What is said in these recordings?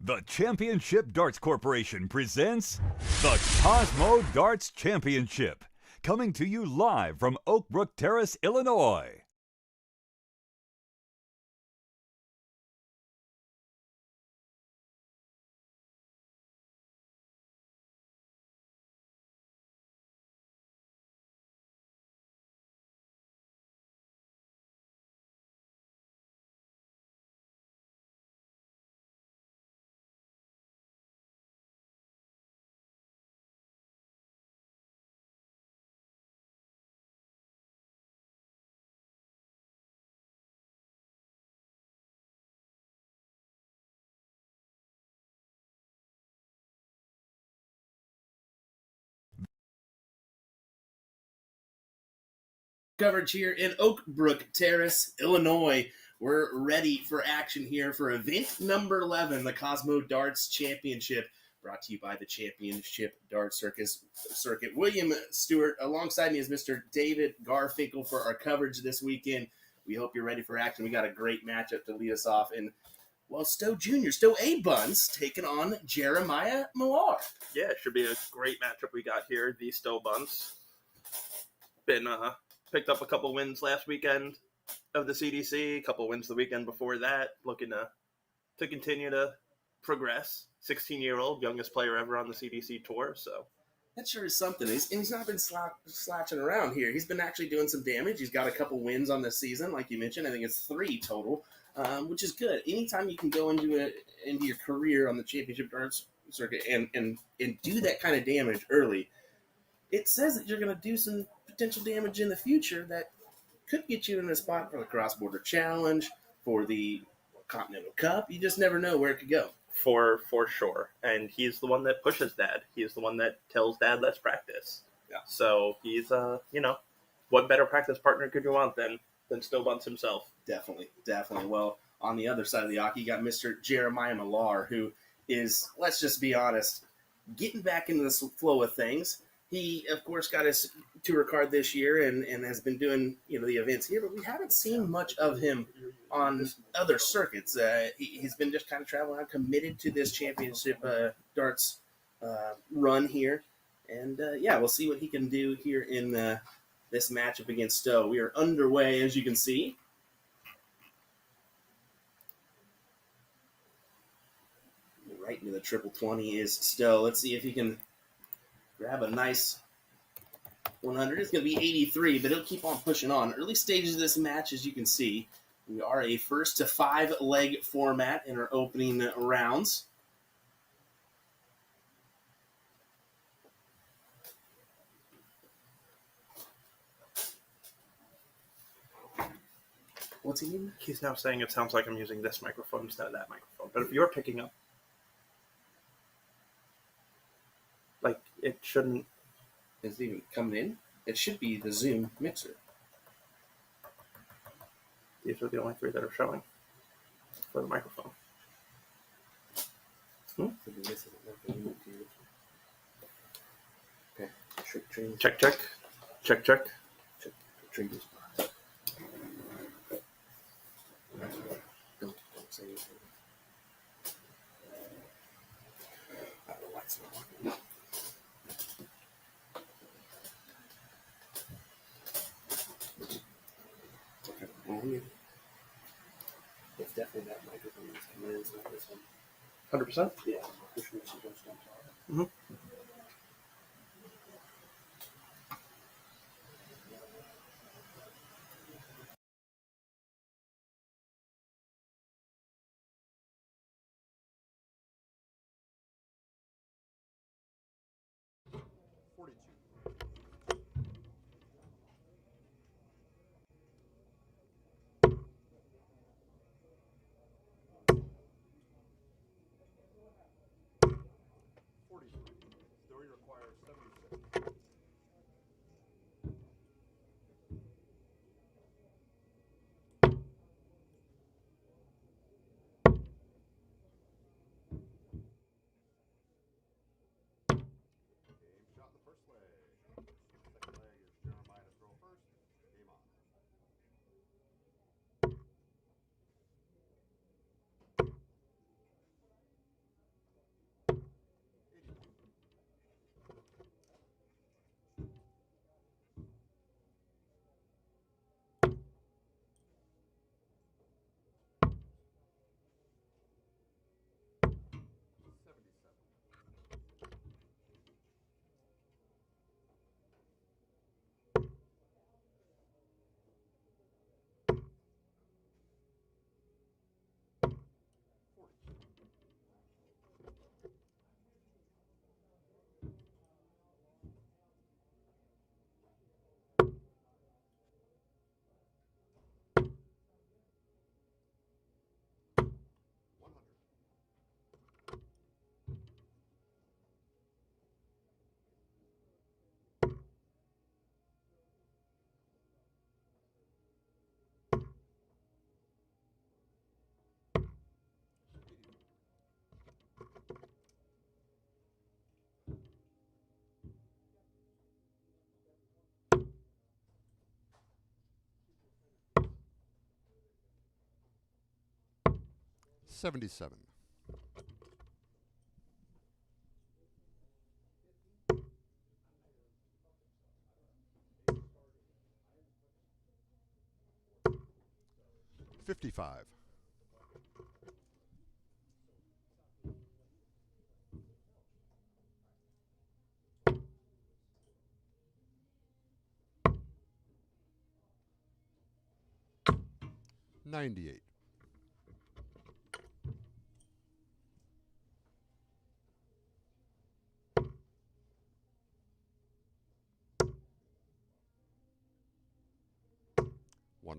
The Championship Darts Corporation presents the Cosmo Darts Championship, coming to you live from Oakbrook Terrace, Illinois. Coverage here in Oakbrook Terrace, Illinois. We're ready for action here for event number 11, the Cosmo Darts Championship, brought to you by the Championship Darts Circuit. William Stewart, alongside me is Mr. David Garfinkel for our coverage this weekend. We hope you're ready for action. We got a great matchup to lead us off. And, well, Stowe Jr., Stowe A. Buntz, taking on Jeremiah Malar. Yeah, it should be a great matchup we got here. The Stowe Buntz. Picked up a couple wins last weekend of the CDC, a couple wins the weekend before that, looking to continue to progress. 16-year-old, youngest player ever on the CDC Tour, so. That sure is something. He's not been slouching around here. He's been actually doing some damage. He's got a couple wins on this season, like you mentioned. I think it's 3 total, which is good. Anytime you can go into your career on the Championship Darts Circuit and do that kind of damage early, it says that you're going to do some potential damage in the future that could get you in a spot for the cross-border challenge, for the Continental Cup. You just never know where it could go. For sure. And he's the one that pushes Dad. He's the one that tells Dad, let's practice. Yeah. So he's, what better practice partner could you want than Stowe Buntz himself? Definitely. Well, on the other side of the hockey, you got Mr. Jeremiah Malar, who is, let's just be honest, getting back into the flow of things. He, of course, got his tour card this year and has been doing, the events here, but we haven't seen much of him on other circuits. He's been just kind of traveling around, committed to this championship darts run here. And, we'll see what he can do here in this matchup against Stowe. We are underway, as you can see. Right into the triple 20 is Stowe. Let's see if he can grab a nice 100. It's going to be 83, but he'll keep on pushing on. Early stages of this match, as you can see, we are a 1st to 5 leg format in our opening rounds. What's he mean? He's now saying it sounds like I'm using this microphone instead of that microphone. But if you're picking up, it shouldn't. Is it even coming in? It should be the Zoom mixer. These are the only 3 that are showing for the microphone. Okay. Check. Don't say anything. I don't know why it's not working. It's definitely that microphone that's coming in. It's not this one. 100%? Yeah. Mm-hmm. 77. $55. 98.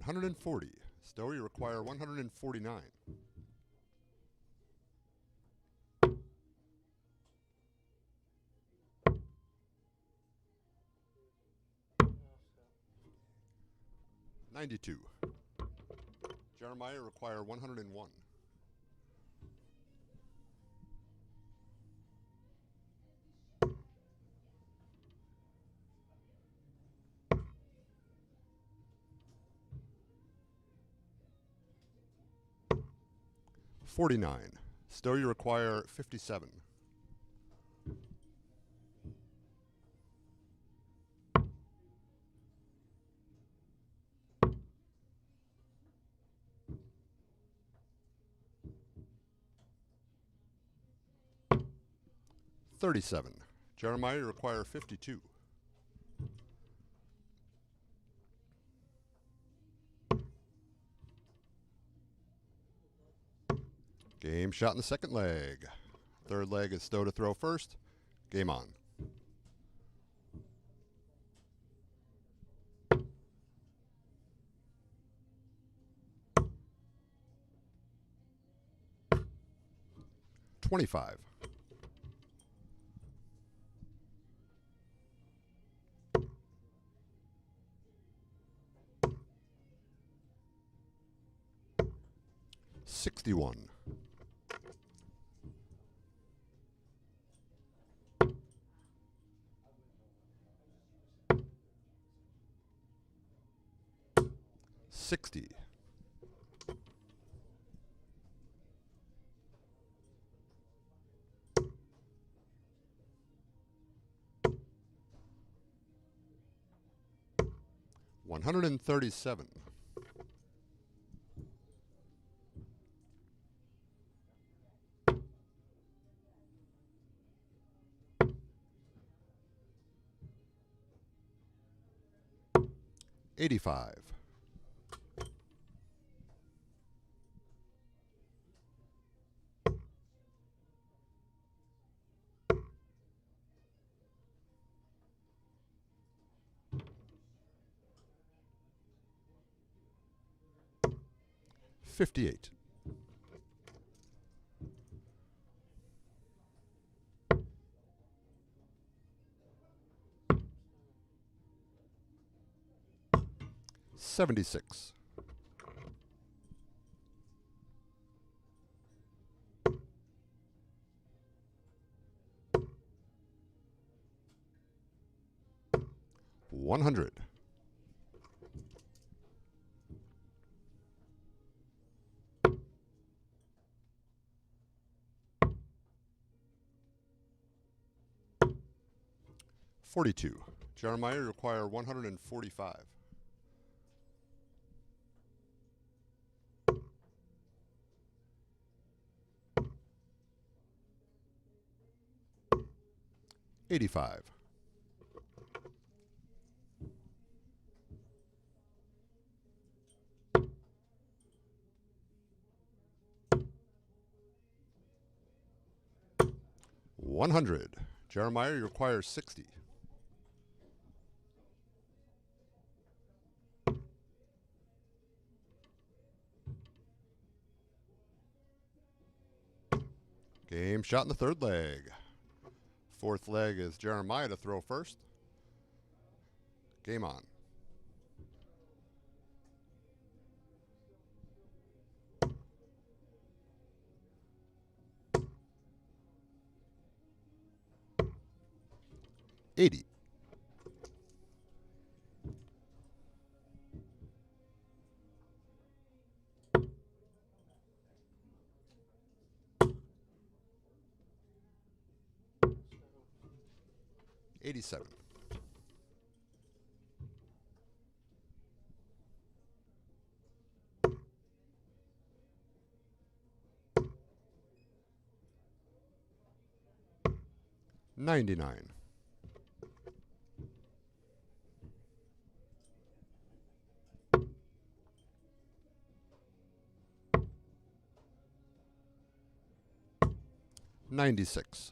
140. Stowe, you require 149. 92. Jeremiah, require 101. 49. Stowe, you require 57. 37. Jeremiah, you require 52. Game shot in the second leg. Third leg is Stowe to throw first. Game on. $25. 61. 60. 137. 85. 58. 76. 100. 42. Jeremiah, you require 145. 85. 100. Jeremiah, you require 60. 'Game shot in the third leg. Fourth leg is Jeremiah to throw first. Game on. $80. 87. $99. $96.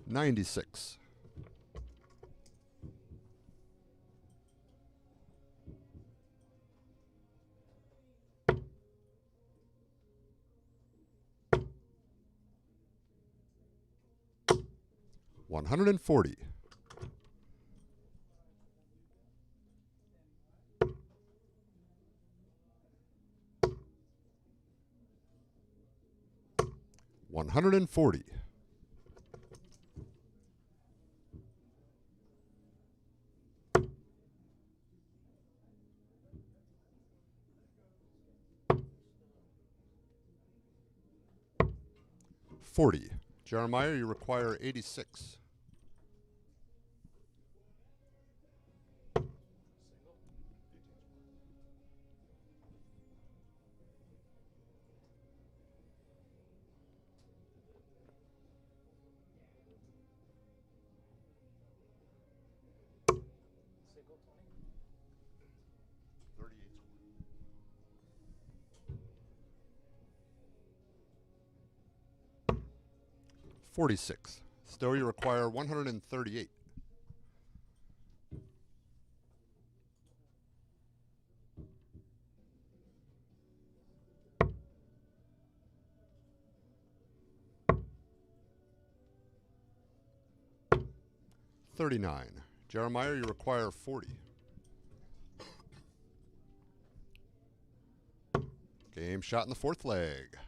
$96. $140. $140. $40. Jeremiah, you require 86. $46. Still, you require 138. $39. Jeremiah, you require 40. Game shot in the fourth leg.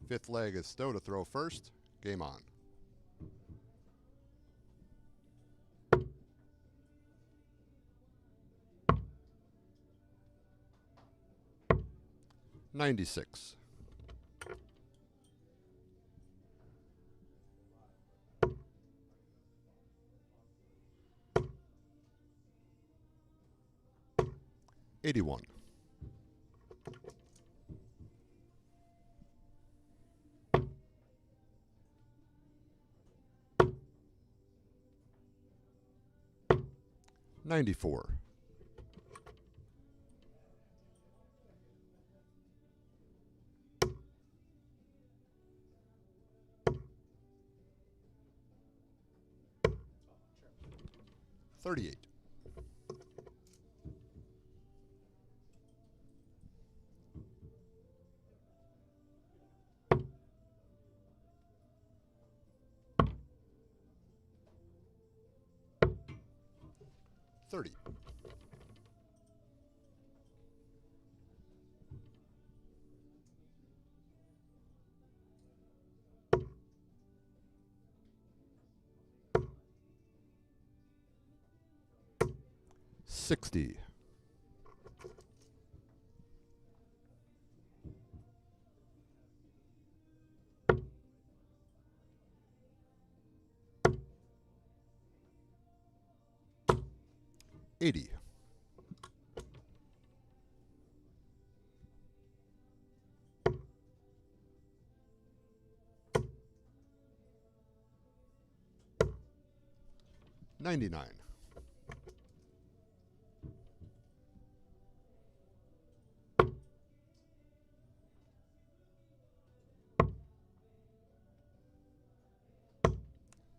Fifth leg is Stowe to throw first. Game on. $96. $81. $94. $38. $30. $60. $80. $99.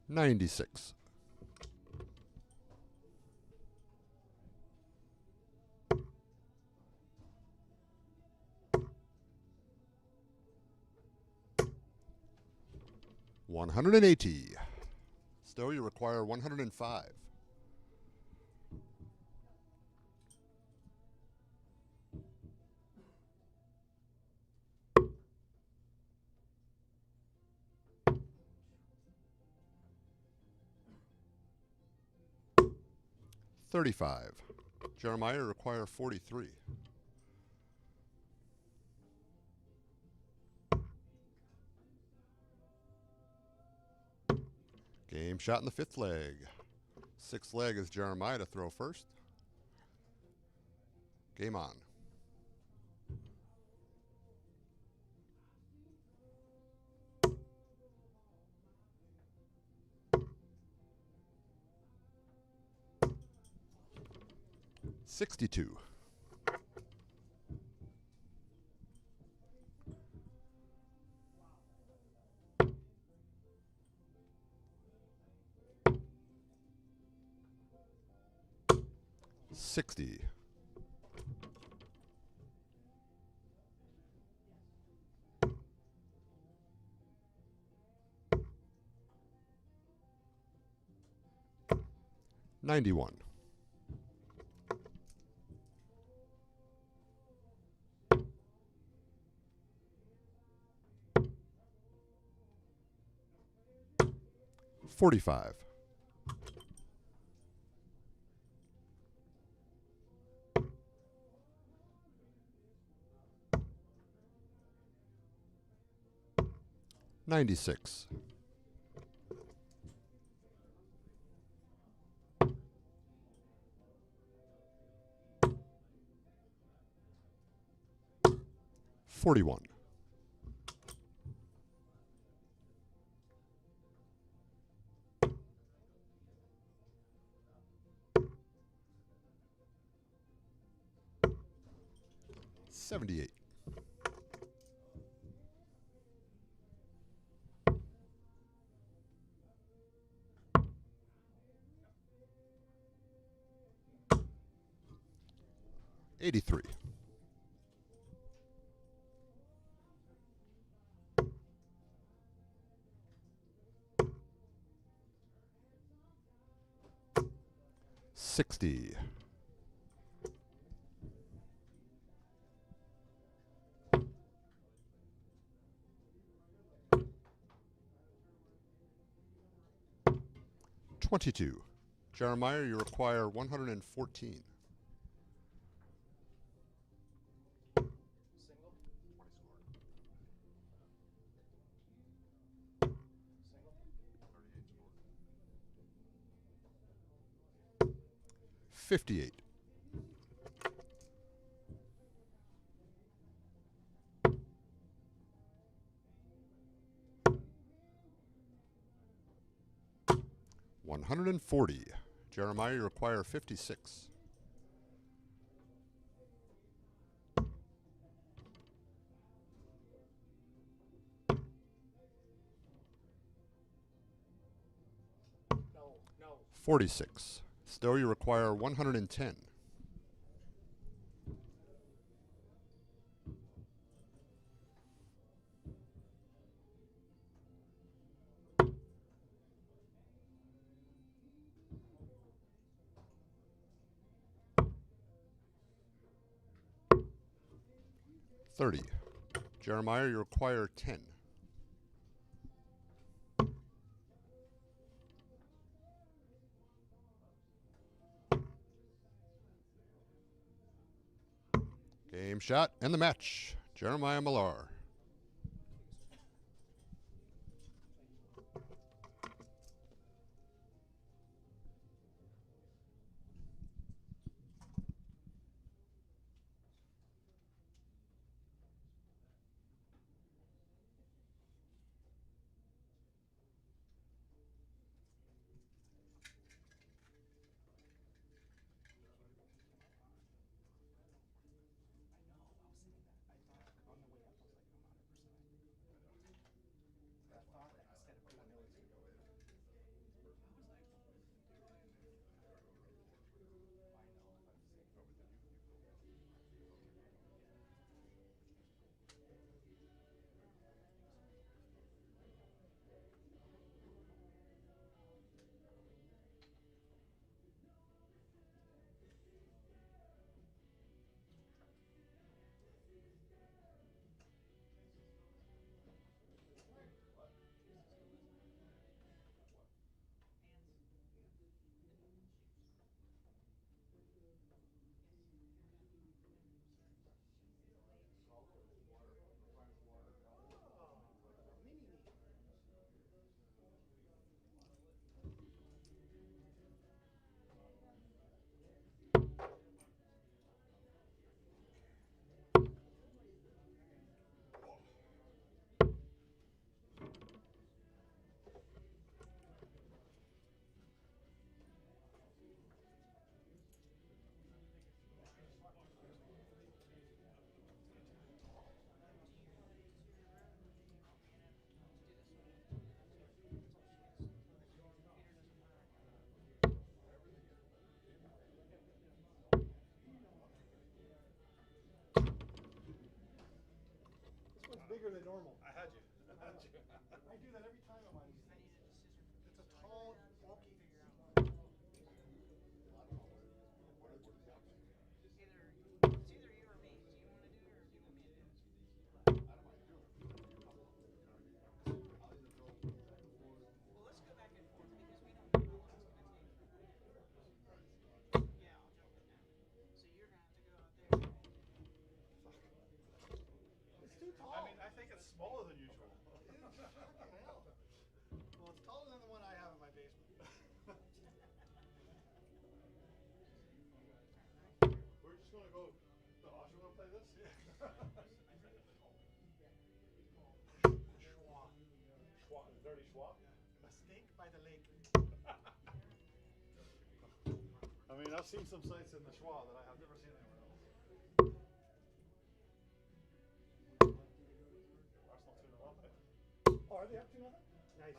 $96. $180. Stowe, you require 105. $35. Jeremiah, you require 43. Game shot in the 5th leg. 6th leg is Jeremiah to throw first. Game on. $62. $60. $91. $45. $96. $41. $78. $83. $60. $22. Jeremiah, you require 114. $58. $140. Jeremiah, you require 56. No. 46. Stowe, you require 110. $30. Jeremiah, you require 10. Game shot and the match. Jeremiah Malar. normal. I had you. I do that every time I'm on. It's a tall, bulky. It's too tall. I mean, I think it's smaller than usual. Fucking hell. Well, it's taller than the one I have in my basement. We're just gonna go. No, you wanna play this? Yeah. Schwa. Schwa. Dirty schwa? Yeah. A steak by the lake. I mean, I've seen some sites in the schwa that I have never seen anywhere else. Arsenal 2-0 up. Oh, are they up 2-0? Nice.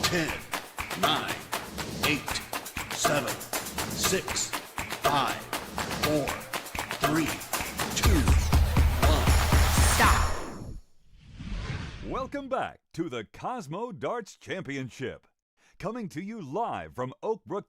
10, 9, 8, 7, 6, 5, 4, 3, 2, 1. Stop. Welcome back to the Cosmo Darts Championship. Coming to you live from Oakbrook.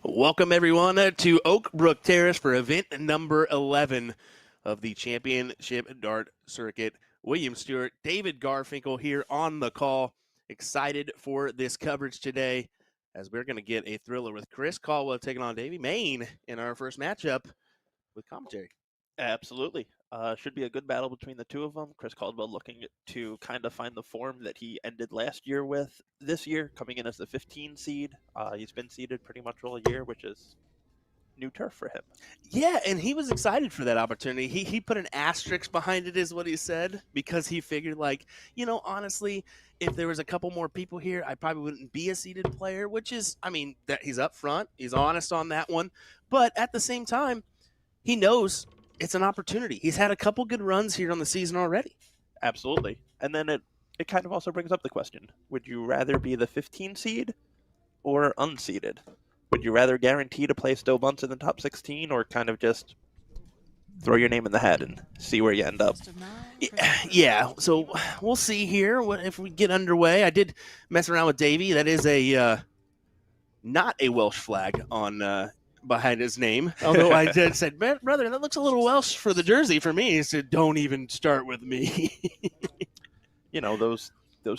Welcome, everyone, to Oakbrook Terrace for event number 11 of the Championship Dart Circuit. William Stewart, David Garfinkel here on the call. Excited for this coverage today as we're going to get a thriller with Chris Caldwell taking on Mayne in our first matchup with commentary. Absolutely. Should be a good battle between the two of them. Chris Caldwell looking to kind of find the form that he ended last year with this year, coming in as the 15 seed. He's been seeded pretty much all year, which is new turf for him. Yeah, and he was excited for that opportunity. He put an asterisk behind it, is what he said, because he figured, like, honestly, if there was a couple more people here, I probably wouldn't be a seeded player, which is, that he's up front. He's honest on that one. But at the same time, he knows it's an opportunity. He's had a couple good runs here on the season already. Absolutely. And then it kind of also brings up the question, would you rather be the 15 seed or unseeded? Would you rather guarantee to play Buntz in the top 16 or kind of just throw your name in the hat and see where you end up? Yeah, so we'll see here if we get underway. I did mess around with Davey. That is not a Welsh flag on behind his name. Although I did said, brother, that looks a little Welsh for the jersey for me. He said, don't even start with me. Those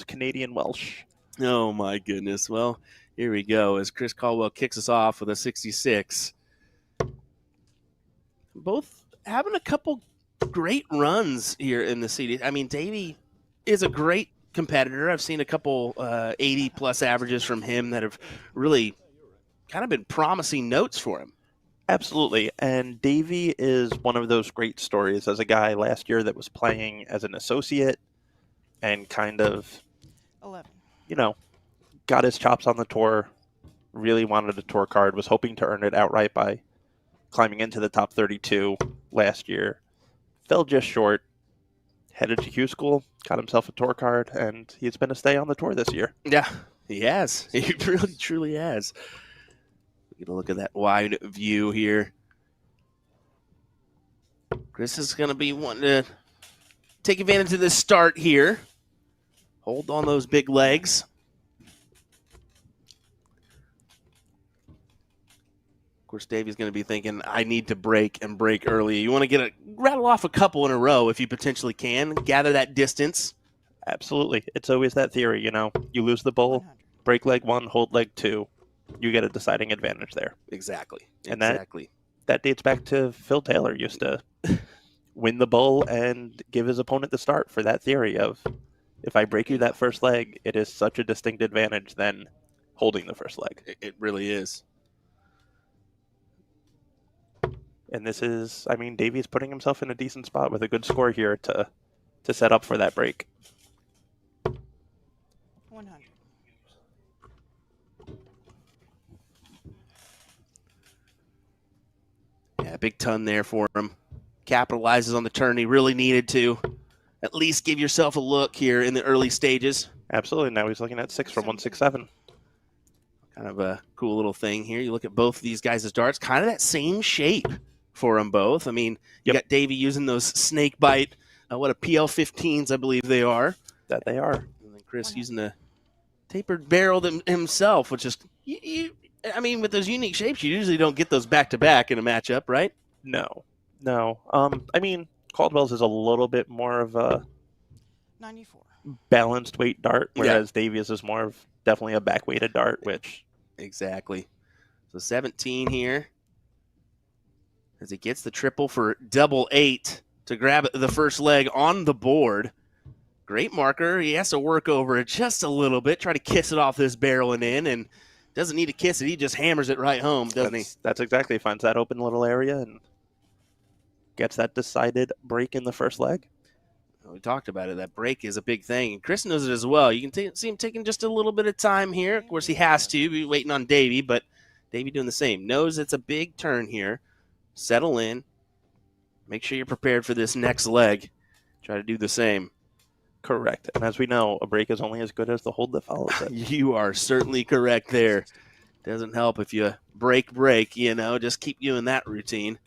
Canadian Welsh. Oh, my goodness. Well, here we go as Chris Caldwell kicks us off with a 66. Both having a couple great runs here in the CD. Davey is a great competitor. I've seen a couple 80-plus averages from him that have really kind of been promising notes for him. Absolutely. And Davey is one of those great stories as a guy last year that was playing as an associate and kind of, 11. got his chops on the tour, really wanted a tour card, was hoping to earn it outright by climbing into the top 32 last year. Fell just short, headed to Q School, got himself a tour card, and he's been a stay on the tour this year. Yeah, he has. He really, truly has. Get a look at that wide view here. Chris is going to be wanting to take advantage of this start here. Hold on those big legs. Of course, Davey's going to be thinking, I need to break early. You want to rattle off a couple in a row if you potentially can. Gather that distance. Absolutely. It's always that theory, You lose the bull, break leg 1, hold leg 2. You get a deciding advantage there. Exactly. And that dates back to Phil Taylor used to win the bull and give his opponent the start for that theory of, if I break you that first leg, it is such a distinct advantage than holding the first leg. It really is. And this is, Davey's putting himself in a decent spot with a good score here to set up for that break. 100. Yeah, big ton there for him. Capitalizes on the turn he really needed to. At least give yourself a look here in the early stages. Absolutely. Now he's looking at 6 from 167. Kind of a cool little thing here. You look at both of these guys' darts, kind of that same shape for them both. I mean, you got Davey using those snake bite, what a PL-15s, I believe they are. That they are. And then Chris using the tapered barrel himself, which is, I mean, with those unique shapes, you usually don't get those back-to-back in a matchup, right? No. I mean, Caldwell's is a little bit more of a 94. balanced weight dart, whereas Davies is more of definitely a back-weighted dart, which... Exactly. So 17 here. As he gets the triple for double 8 to grab the first leg on the board. Great marker. He has to work over it just a little bit, try to kiss it off this barrel and in, and doesn't need to kiss it. He just hammers it right home, doesn't he? That's exactly. He finds that open little area and gets that decided break in the first leg. We talked about it. That break is a big thing. And Chris knows it as well. You can see him taking just a little bit of time here. Of course, he has to be waiting on Davey, but Davey doing the same. Knows it's a big turn here. Settle in. Make sure you're prepared for this next leg. Try to do the same. Correct. And as we know, a break is only as good as the hold that follows it. You are certainly correct there. Doesn't help if you break, just keep doing that routine.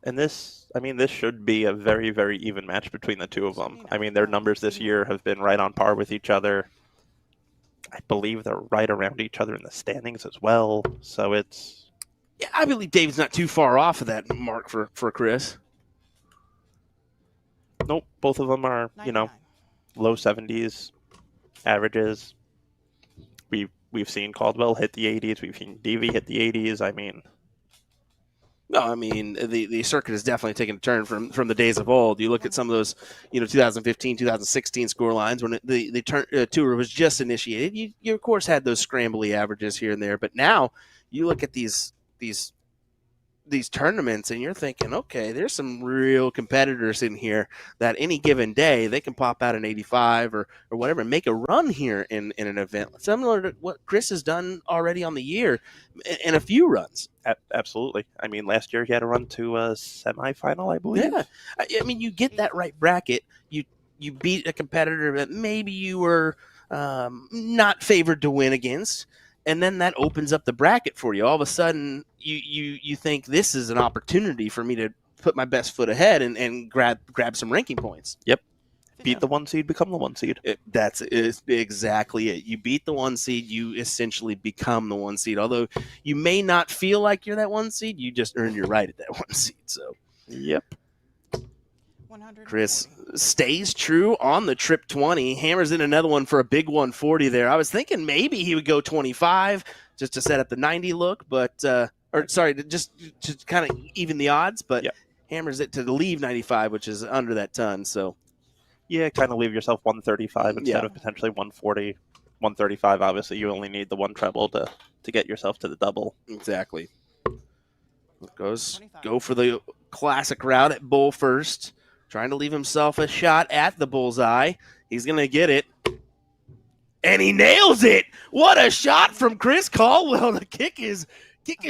And this should be a very, very even match between the two of them. I mean, their numbers this year have been right on par with each other. I believe they're right around each other in the standings as well. So it's... Yeah, I believe Dave's not too far off of that mark for Chris. Nope, both of them are, 99. low 70s averages. We've seen Caldwell hit the 80s. We've seen Davey hit the 80s. I mean... No, I mean, the circuit has definitely taken a turn from the days of old. You look at some of those, 2015, 2016 score lines when the tour was just initiated. You, of course, had those scrambly averages here and there. But now you look at these tournaments and you're thinking, okay, there's some real competitors in here that any given day they can pop out an 85 or whatever and make a run here in an event similar to what Chris has done already on the year in a few runs. Absolutely. I mean, last year he had a run to a semifinal, I believe. Yeah. I mean, you get that right bracket. You beat a competitor that maybe you were not favored to win against. And then that opens up the bracket for you. All of a sudden, you think this is an opportunity for me to put my best foot ahead and grab some ranking points. Yep. Beat the 1 seed, become the 1 seed. That's exactly it. You beat the 1 seed, you essentially become the 1 seed. Although you may not feel like you're that 1 seed, you just earned your right at that 1 seed. So, yep. 140. Chris stays true on the trip 20, hammers in another one for a big 140 there. I was thinking maybe he would go 25 just to set up the 90 look, but just to kind of even the odds, but hammers it to leave 95, which is under that ton. So yeah, kind of leave yourself 135 instead of potentially 140, 135. Obviously, you only need the one treble to get yourself to the double. Exactly. Go for the classic route at bull first. Trying to leave himself a shot at the bullseye. He's going to get it. And he nails it. What a shot from Chris Caldwell to kick his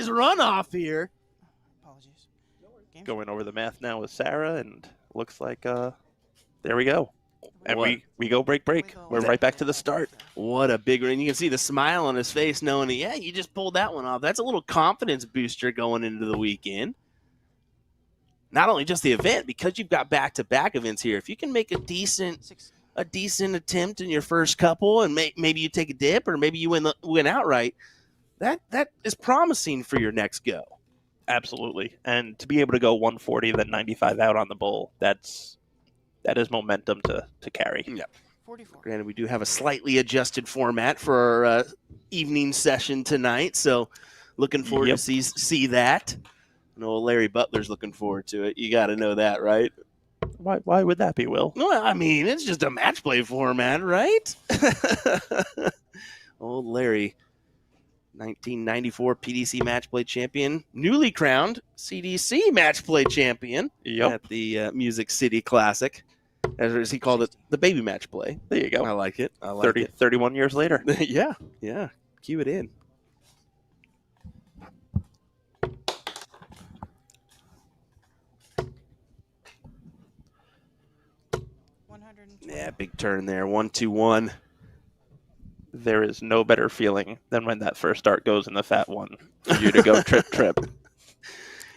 run off here. Apologies. Going over the math now with Sarah, and looks like there we go. And we go break. We're right back to the start. What a big run. You can see the smile on his face knowing, you just pulled that one off. That's a little confidence booster going into the weekend. Not only just the event, because you've got back-to-back events here. If you can make a decent attempt in your first couple, and maybe you take a dip, or maybe you win outright, that is promising for your next go. Absolutely, and to be able to go 140 then 95 out on the bull, that is momentum to carry. Yeah. 44. Granted, we do have a slightly adjusted format for our evening session tonight, so looking forward to see that. No, Larry Butler's looking forward to it. You got to know that, right? Why would that be, Will? Well, I mean, it's just a match play format, right? Old Larry, 1994 PDC match play champion, newly crowned CDC match play champion at the Music City Classic. as he called it, the baby match play. There you go. I like it. I like 31 years later. it. Yeah, yeah. Cue it in. Yeah, big turn there. 1-2-1. There is no better feeling than when that first dart goes in the fat one for you to go trip.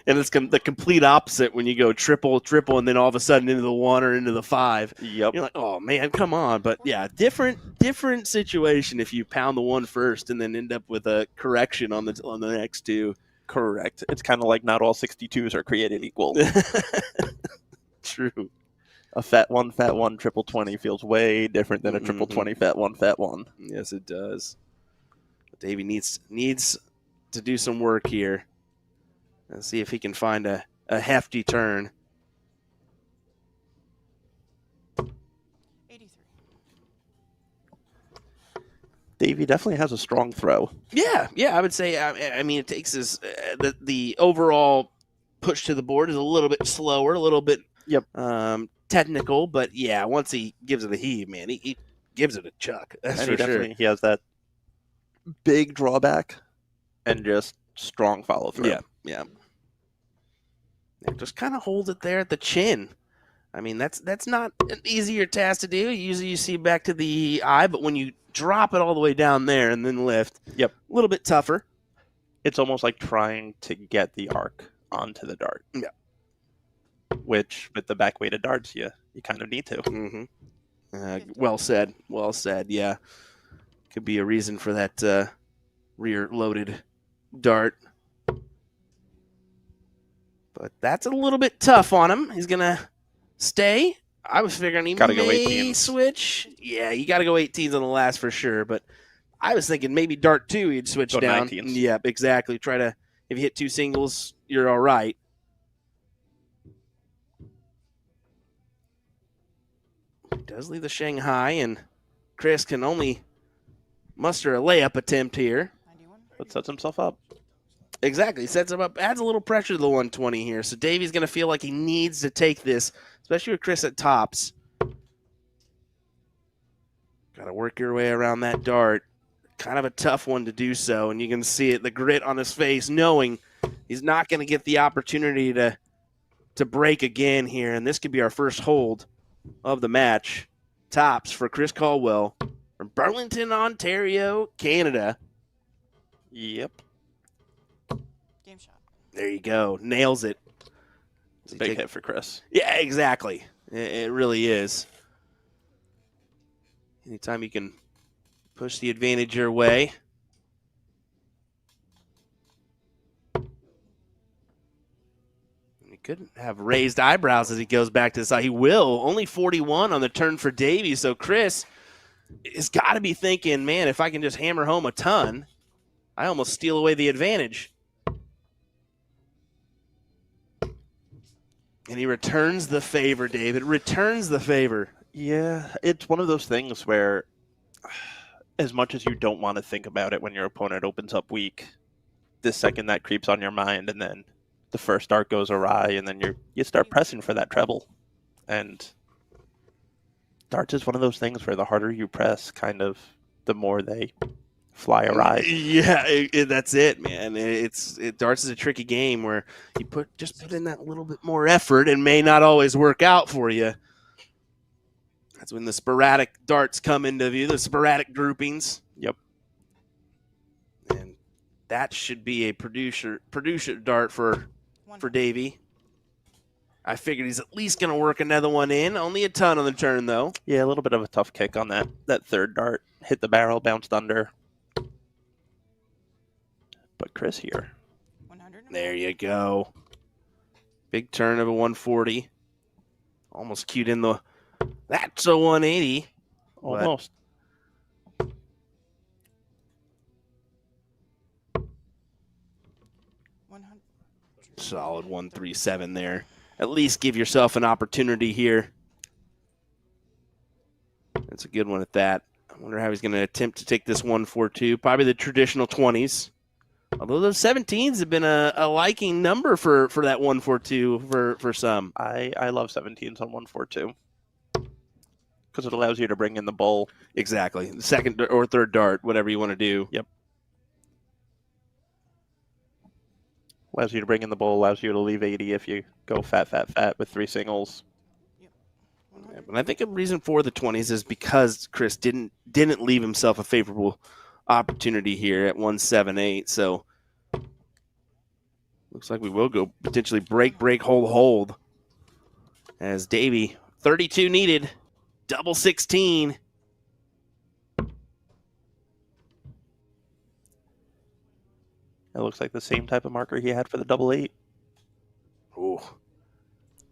And it's the complete opposite when you go triple, and then all of a sudden into the 1 or into the 5. Yep. You're like, oh man, come on. But yeah, different situation if you pound the 1 first and then end up with a correction on the next 2. Correct. It's kind of like not all 62s are created equal. True. A fat one, triple 20 feels way different than a triple 20, fat one. Yes, it does. Davey needs to do some work here. Let's see if he can find a hefty turn. 83. Davey definitely has a strong throw. Yeah, I would say. I mean, it takes his the overall push to the board is a little bit slower, a little bit technical, but yeah, once he gives it a heave, man, he gives it a chuck. That's for sure. He has that big drawback and just strong follow through. Yeah. Just kind of holds it there at the chin. I mean, that's not an easier task to do. Usually you see back to the eye, but when you drop it all the way down there and then lift, a little bit tougher. It's almost like trying to get the arc onto the dart. Yeah. Which, with the back weighted darts, you kind of need to. Mm-hmm. Well said. Yeah. Could be a reason for that rear loaded dart. But that's a little bit tough on him. He's going to stay. I was figuring he gotta go may 18s. switch. Yeah, you got to go 18s on the last for sure. But I was thinking maybe dart 2 he'd switch Go down. 19s. Yeah, exactly. Try to, if you hit 2 singles, you're all right. He does leave the Shanghai, and Chris can only muster a layup attempt here. 91. But sets himself up. Exactly. Sets him up, adds a little pressure to the 120 here. So Davey's going to feel like he needs to take this, especially with Chris at tops. Got to work your way around that dart. Kind of a tough one to do so, and you can see it, the grit on his face, knowing he's not going to get the opportunity to break again here, and this could be our first hold of the match. Tops for Chris Caldwell from Burlington, Ontario, Canada. Yep. Game shot. There you go. Nails it. It's a big hit for Chris. Yeah, exactly. It really is. Anytime you can push the advantage your way. He could have raised eyebrows as he goes back to the side. He will. Only 41 on the turn for Davey. So Chris has got to be thinking, man, if I can just hammer home a ton, I almost steal away the advantage. And he returns the favor, David. Returns the favor. Yeah, it's one of those things where as much as you don't want to think about it when your opponent opens up weak, the second that creeps on your mind and then the first dart goes awry and then you start pressing for that treble. And darts is one of those things where the harder you press, kind of the more they fly awry. Yeah, that's it, man. Darts is a tricky game where you put in that little bit more effort and may not always work out for you. That's when the sporadic darts come into view, the sporadic groupings. Yep. And that should be a producer dart for Davey. I figured he's at least going to work another one in. Only a ton on the turn, though. Yeah, a little bit of a tough kick on that third dart. Hit the barrel, bounced under. But Chris here. 100. There you go. Big turn of a 140. Almost cued in the... That's a 180. Almost. Solid 137 there. At least give yourself an opportunity here. That's a good one at that. I wonder how he's going to attempt to take this 142. Probably the traditional 20s. Although those 17s have been a liking number for that 142 for some. I love 17s on 142. Because it allows you to bring in the bull. Exactly. The second or third dart, whatever you want to do. Yep. Allows you to bring in the bull, allows you to leave 80 if you go fat with 3 singles. Yeah, but I think a reason for the 20s is because Chris didn't leave himself a favorable opportunity here at 178. So looks like we will go potentially break, hold. As Davey, 32 needed, double 16. It looks like the same type of marker he had for the double 8. Ooh,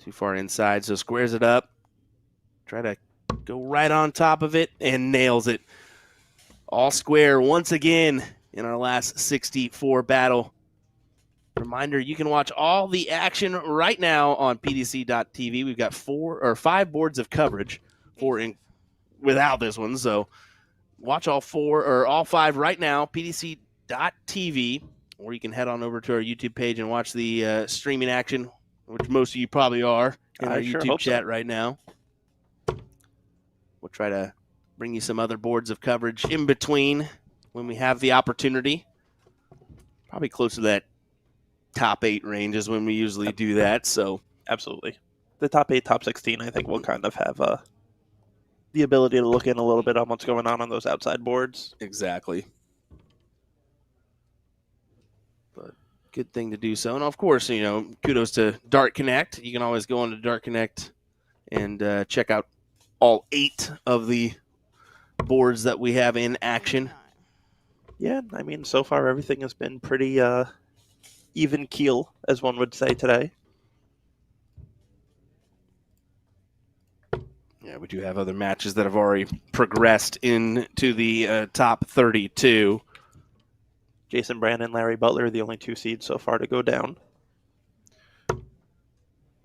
too far inside, so squares it up. Try to go right on top of it and nails it. All square once again in our last 64 battle. Reminder, you can watch all the action right now on PDC.TV. We've got 4 or 5 boards of coverage without this one, so watch all 4 or all 5 right now, PDC.TV. Or you can head on over to our YouTube page and watch the streaming action, which most of you probably are in our YouTube chat right now. We'll try to bring you some other boards of coverage in between when we have the opportunity. Probably close to that top 8 range is when we usually do that. So absolutely. The top 8, top 16, I think we'll kind of have the ability to look in a little bit on what's going on those outside boards. Exactly. Good thing to do so. And, of course, kudos to Dart Connect. You can always go on to Dart Connect and check out all 8 of the boards that we have in action. Yeah, I mean, so far everything has been pretty even keel, as one would say today. Yeah, we do have other matches that have already progressed into the top 32. Jason Brandon, Larry Butler, the only 2 seeds so far to go down.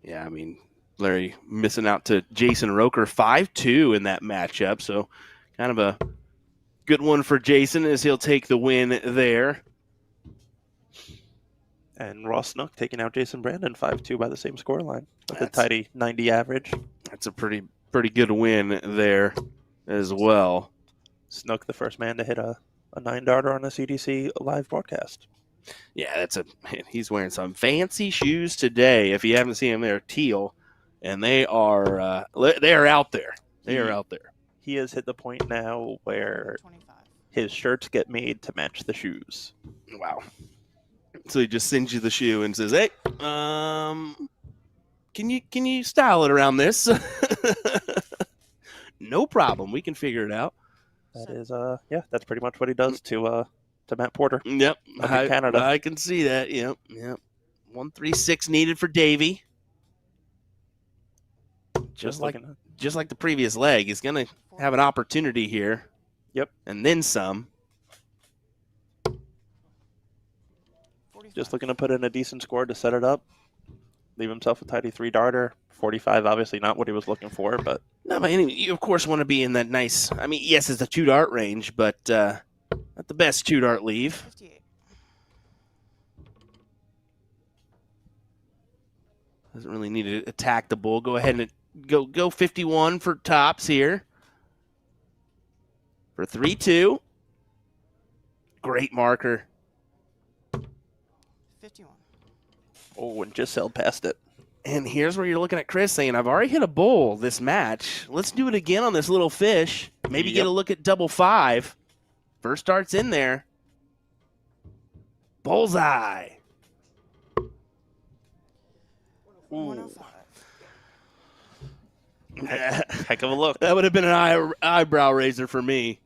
Yeah, I mean, Larry missing out to Jason Roker, 5-2 in that matchup. So kind of a good one for Jason as he'll take the win there. And Ross Snook taking out Jason Brandon 5-2 by the same scoreline with a tidy 90 average. That's a pretty good win there as well. Snook, the first man to hit a 9-darter on a CDC live broadcast. Yeah, he's wearing some fancy shoes today. If you haven't seen them, they're teal, and they are out there. They are out there. He has hit the point now where 25. his shirts get made to match the shoes. Wow. So he just sends you the shoe and says, "Hey, can you style it around this?" No problem. We can figure it out. That is, that's pretty much what he does to Matt Porter. Yep, Canada. I can see that. Yep. 136 needed for Davey. Just like the previous leg, he's gonna have an opportunity here. Yep, and then some. 45. Just looking to put in a decent score to set it up. Leave himself a tidy 3-darter. 45, obviously not what he was looking for, but no, but anyway, you of course want to be in that nice. I mean, yes, it's a 2-dart range, but not the best 2-dart leave. 58. Doesn't really need to attack the bull. Go ahead and go 51 for tops here. For 3-2. Great marker. 51. oh, and just sailed past it. And here's where you're looking at Chris saying, I've already hit a bull this match. Let's do it again on this little fish. Maybe get a look at double 5. First dart's in there. Bullseye. 105. Heck of a look. That would have been an eyebrow raiser for me.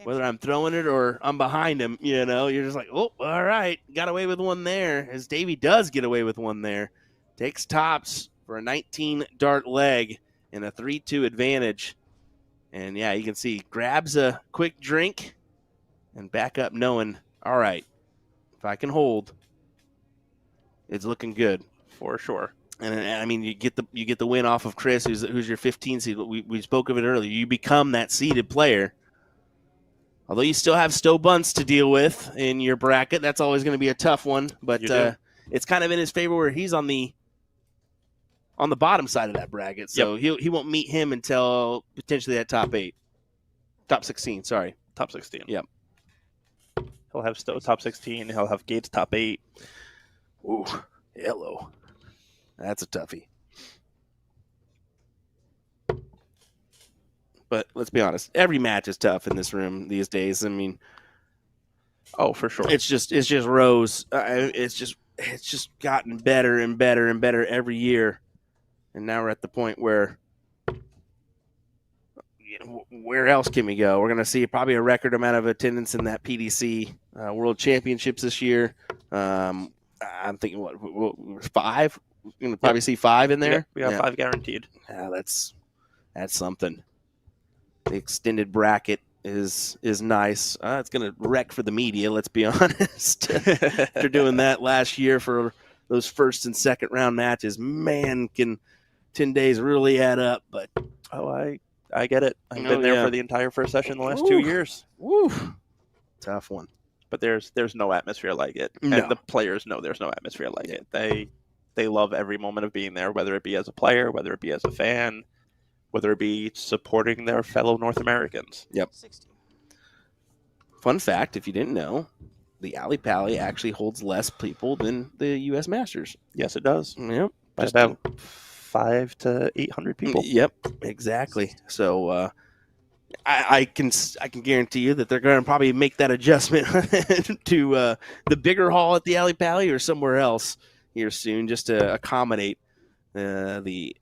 Whether I'm throwing it or I'm behind him, you're just like, oh, all right. Got away with one there. As Davey does get away with one there. Takes tops for a 19-dart leg and a 3-2 advantage. And, yeah, you can see grabs a quick drink and back up knowing, all right, if I can hold, it's looking good. For sure. And, I mean, you get the win off of Chris, who's your 15 seed. We spoke of it earlier. You become that seeded player. Although you still have Buntz to deal with in your bracket. That's always going to be a tough one. But it's kind of in his favor where he's on the on the bottom side of that bracket. So he won't meet him until potentially that top 16. Sorry, top 16. Yep. He'll have Stowe top 16. He'll have Gates top 8. Ooh, hello. That's a toughie. But let's be honest, every match is tough in this room these days. I mean, oh, for sure. It's just rose. It's just gotten better and better and better every year, and now we're at the point where, where else can we go? We're going to see probably a record amount of attendance in that PDC World Championships this year. I'm thinking 5. We're going to probably see 5 in there. Yep, we got 5 guaranteed. Yeah, that's something. The extended bracket is nice. It's going to wreck for the media, let's be honest. After doing that last year for those first and second round matches, man, can 10 days really add up. But I get it. I've been there for the entire first session the last 2 years. Woo. Tough one. But there's no atmosphere like it. No. And the players know there's no atmosphere like it. They love every moment of being there, whether it be as a player, whether it be as a fan, whether it be supporting their fellow North Americans. Yep. 60. Fun fact, if you didn't know, the Alley Pally actually holds less people than the U.S. Masters. Yes, it does. Yep. By about 500 to 800 people. Yep, exactly. So I can guarantee you that they're going to probably make that adjustment to the bigger hall at the Alley Pally or somewhere else here soon, just to accommodate the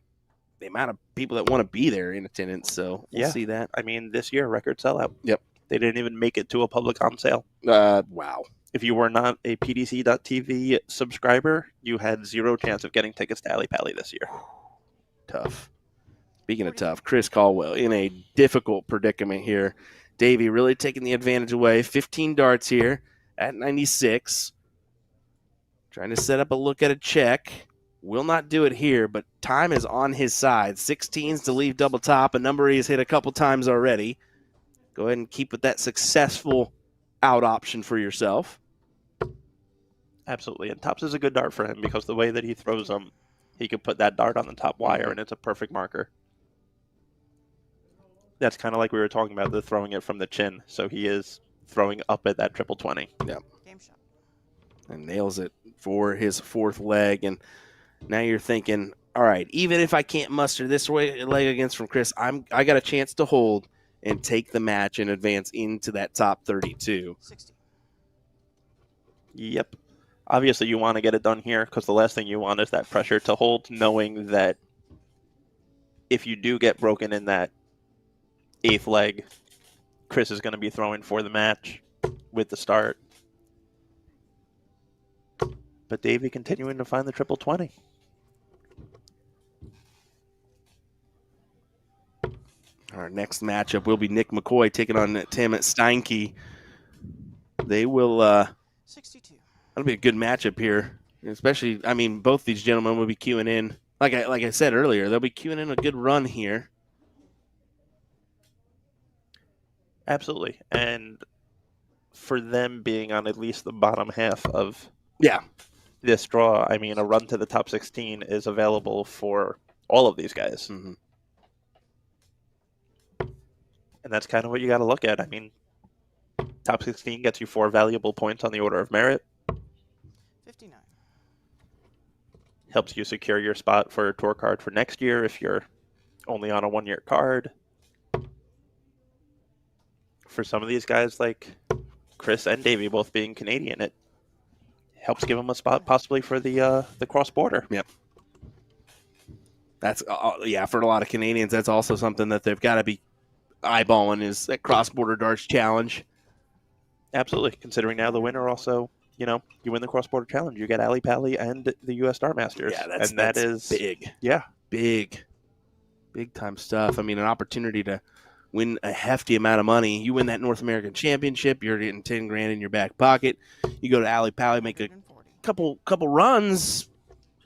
amount of people that want to be there in attendance. So we'll see that. I mean, this year, record sellout. Yep. They didn't even make it to a public on sale. Wow. If you were not a PDC.TV subscriber, you had 0 chance of getting tickets to Alley Pally this year. Tough. Speaking of tough, Chris Caldwell in a difficult predicament here. Davey really taking the advantage away. 15 darts here at 96. Trying to set up a look at a check. Will not do it here, but time is on his side. 16s to leave double top, a number he has hit a couple times already. Go ahead and keep with that successful out option for yourself. Absolutely. And tops is a good dart for him because the way that he throws them, he could put that dart on the top wire, and it's a perfect marker. That's kind of like we were talking about, the throwing it from the chin. So he is throwing up at that triple 20. Yep. Game shot. And nails it for his 4th leg. And now you're thinking, all right, even if I can't muster this leg against from Chris, I got a chance to hold and take the match and advance into that top 32. 60. Yep. Obviously, you want to get it done here because the last thing you want is that pressure to hold, knowing that if you do get broken in that 8th leg, Chris is going to be throwing for the match with the start. But Davey continuing to find the triple 20. Our next matchup will be Nick McCoy taking on Tim at Steinkey. They will 62. That'll be a good matchup here. Especially, I mean, both these gentlemen will be queuing in. Like I said earlier, they'll be queuing in a good run here. Absolutely. And for them being on at least the bottom half of this draw, I mean, a run to the top 16 is available for all of these guys. Mm-hmm. And that's kind of what you got to look at. I mean, top 16 gets you 4 valuable points on the order of merit. 59. Helps you secure your spot for a tour card for next year if you're only on a 1-year card. For some of these guys, like Chris and Davey both being Canadian, it helps give them a spot possibly for the cross-border. Yep. That's for a lot of Canadians, that's also something that they've got to be eyeballing, is that cross-border darts challenge. Absolutely. Considering now the winner also, you win the cross-border challenge, you get Alley Pally and the U.S. Star Masters. Yeah, that is big. Yeah. Big time stuff. I mean, an opportunity to win a hefty amount of money. You win that North American Championship, you're getting $10,000 in your back pocket. You go to Alley Pally, make a 140. couple runs,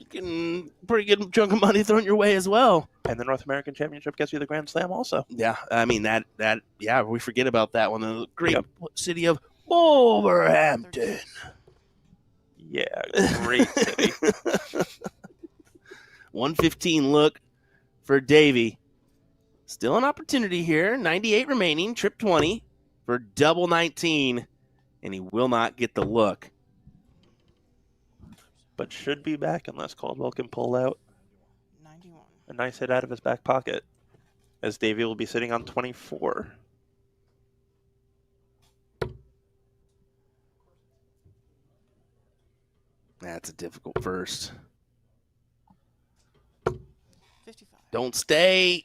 getting pretty good chunk of money thrown your way as well. And the North American Championship gets you the Grand Slam also. Yeah, I mean that we forget about that one. The great city of Wolverhampton. Yeah, great city. 115 look for Davey. Still an opportunity here. 98 remaining, trip 20 for double 19, and he will not get the look. But should be back unless Caldwell can pull out 91. a nice hit out of his back pocket, as Davey will be sitting on 24. That's a difficult first. 55. Don't stay.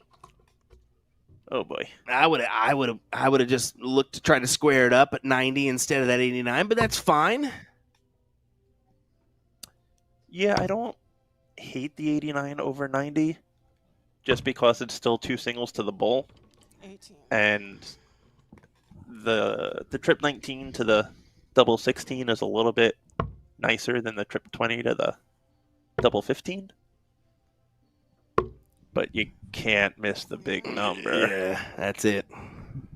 Oh boy. I would have just looked to try to square it up at 90 instead of that 89, but that's fine. Yeah, I don't hate the 89 over 90, just because it's still 2 singles to the bull, 18. and the trip 19 to the double 16 is a little bit nicer than the trip 20 to the double 15. But you can't miss the big number. Yeah, that's it.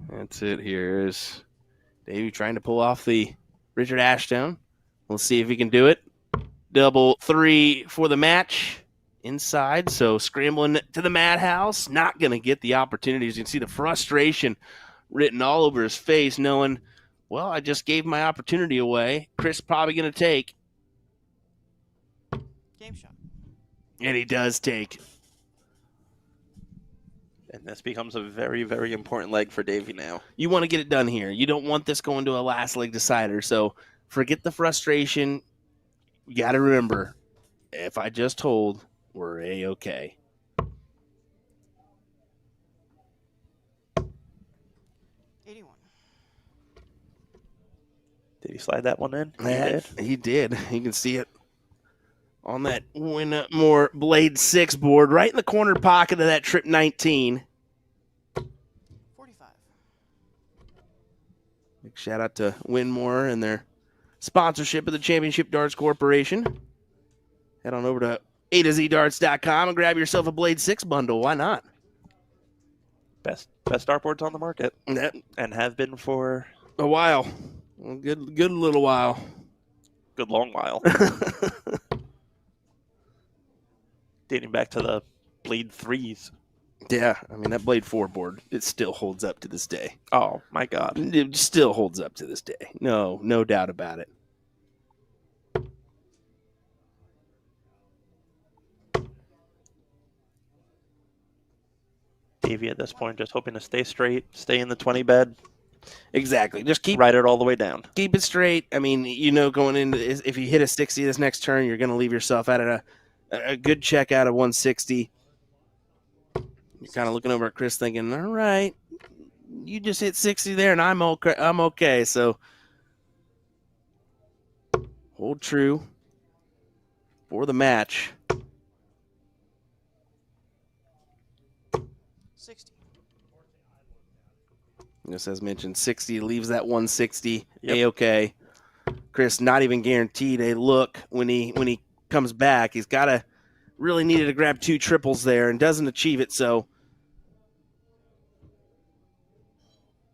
That's it. Here is Davey trying to pull off the Richard Ashdown. We'll see if he can do it. Double 3 for the match inside. So scrambling to the madhouse. Not going to get the opportunities. You can see the frustration written all over his face, knowing, well, I just gave my opportunity away. Chris probably going to take. Game shot. And he does take. And this becomes a very, very important leg for Davey now. You want to get it done here. You don't want this going to a last leg decider. So forget the frustration. You got to remember, if I just hold, we're A-okay. 81. Did he slide that one in? He did. You can see it on that Winmore Blade 6 board, right in the corner pocket of that trip 19. 45. Big shout out to Winmore and their sponsorship of the Championship Darts Corporation. Head on over to A2ZDarts.com and grab yourself a Blade 6 bundle. Why not? Best dartboards on the market, That, and have been for a while. A good little while. good long while. Dating back to the Blade 3s. Yeah, I mean, that Blade 4 board, it still holds up to this day. Oh, my God. It still holds up to this day. No doubt about it. Davey at this point just hoping to stay straight, stay in the 20 bed, Exactly. Just keep ride it all the way down. it straight. I mean, going into if you hit a 60 this next turn, you're going to leave yourself out at a good check out of 160. You're kind of looking over at Chris thinking, all right, you just hit 60 there, and I'm okay. So hold true for the match. 60. Just as mentioned, 60 leaves that 160. Yep. A-okay. Chris not even guaranteed a look when he comes back. He's got to really needed to grab 2 triples there and doesn't achieve it. So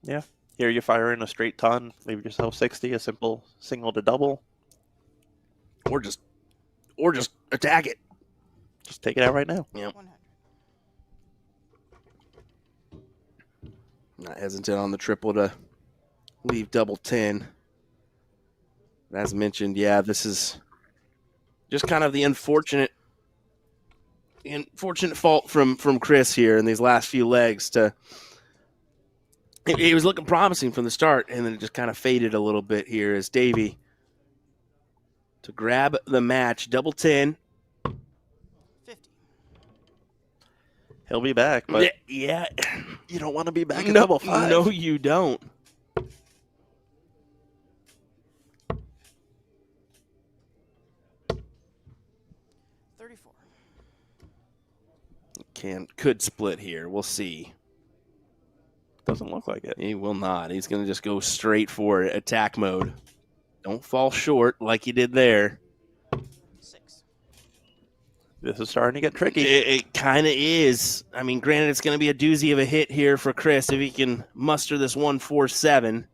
Yeah. Here you fire in a straight ton, leave yourself 60, a simple single to double. or just attack it. Just take it out right now. 100. Not hesitant on the triple to leave double 10. As mentioned, yeah, this is just kind of the unfortunate fault from Chris here in these last few legs. He was looking promising from the start, and then it just kind of faded a little bit here as Davey to grab the match. Double 10. 50. He'll be back, but Yeah. you don't want to be back at No, double 5. no, you don't. Could split here. We'll see. Doesn't look like it. He will not. He's going to just go straight for it. Attack mode. Don't fall short like you did there. 6. This is starting to get tricky. It kind of is. I mean, granted, it's going to be a doozy of a hit here for Chris if he can muster this 147.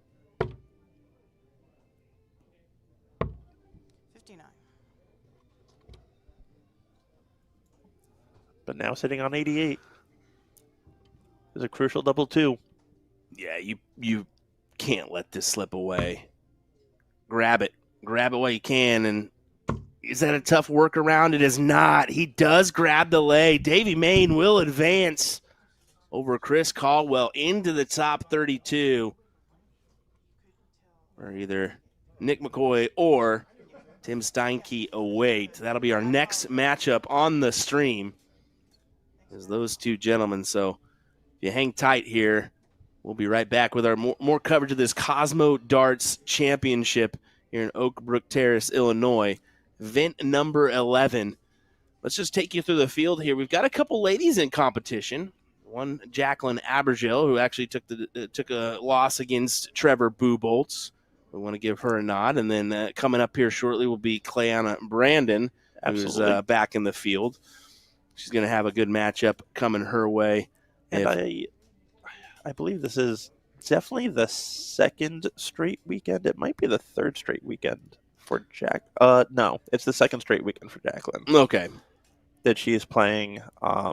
59. but now sitting on 88 is a crucial double two. Yeah, you can't let this slip away. Grab it while you can. And is that a tough workaround? It is not. He does grab the lay. Davey Mayne will advance over Chris Caldwell into the top 32. Or either Nick McCoy or Tim Steinkey await. That'll be our next matchup on the stream, is those two gentlemen. So if you hang tight here, we'll be right back with our more coverage of this Cosmo Darts Championship here in Oakbrook Terrace, Illinois. Event number 11. Let's just take you through the field here. We've got a couple ladies in competition. One, Jacqueline Abergel, who actually took a loss against Trevor Buboltz. We want to give her a nod. And then coming up here shortly will be Clayana Brandon, who's back in the field. She's going to have a good matchup coming her way. And I believe this is definitely the second straight weekend. It might be the third straight weekend for Jack. No, it's the second straight weekend for Jacqueline. Okay. That she is playing. I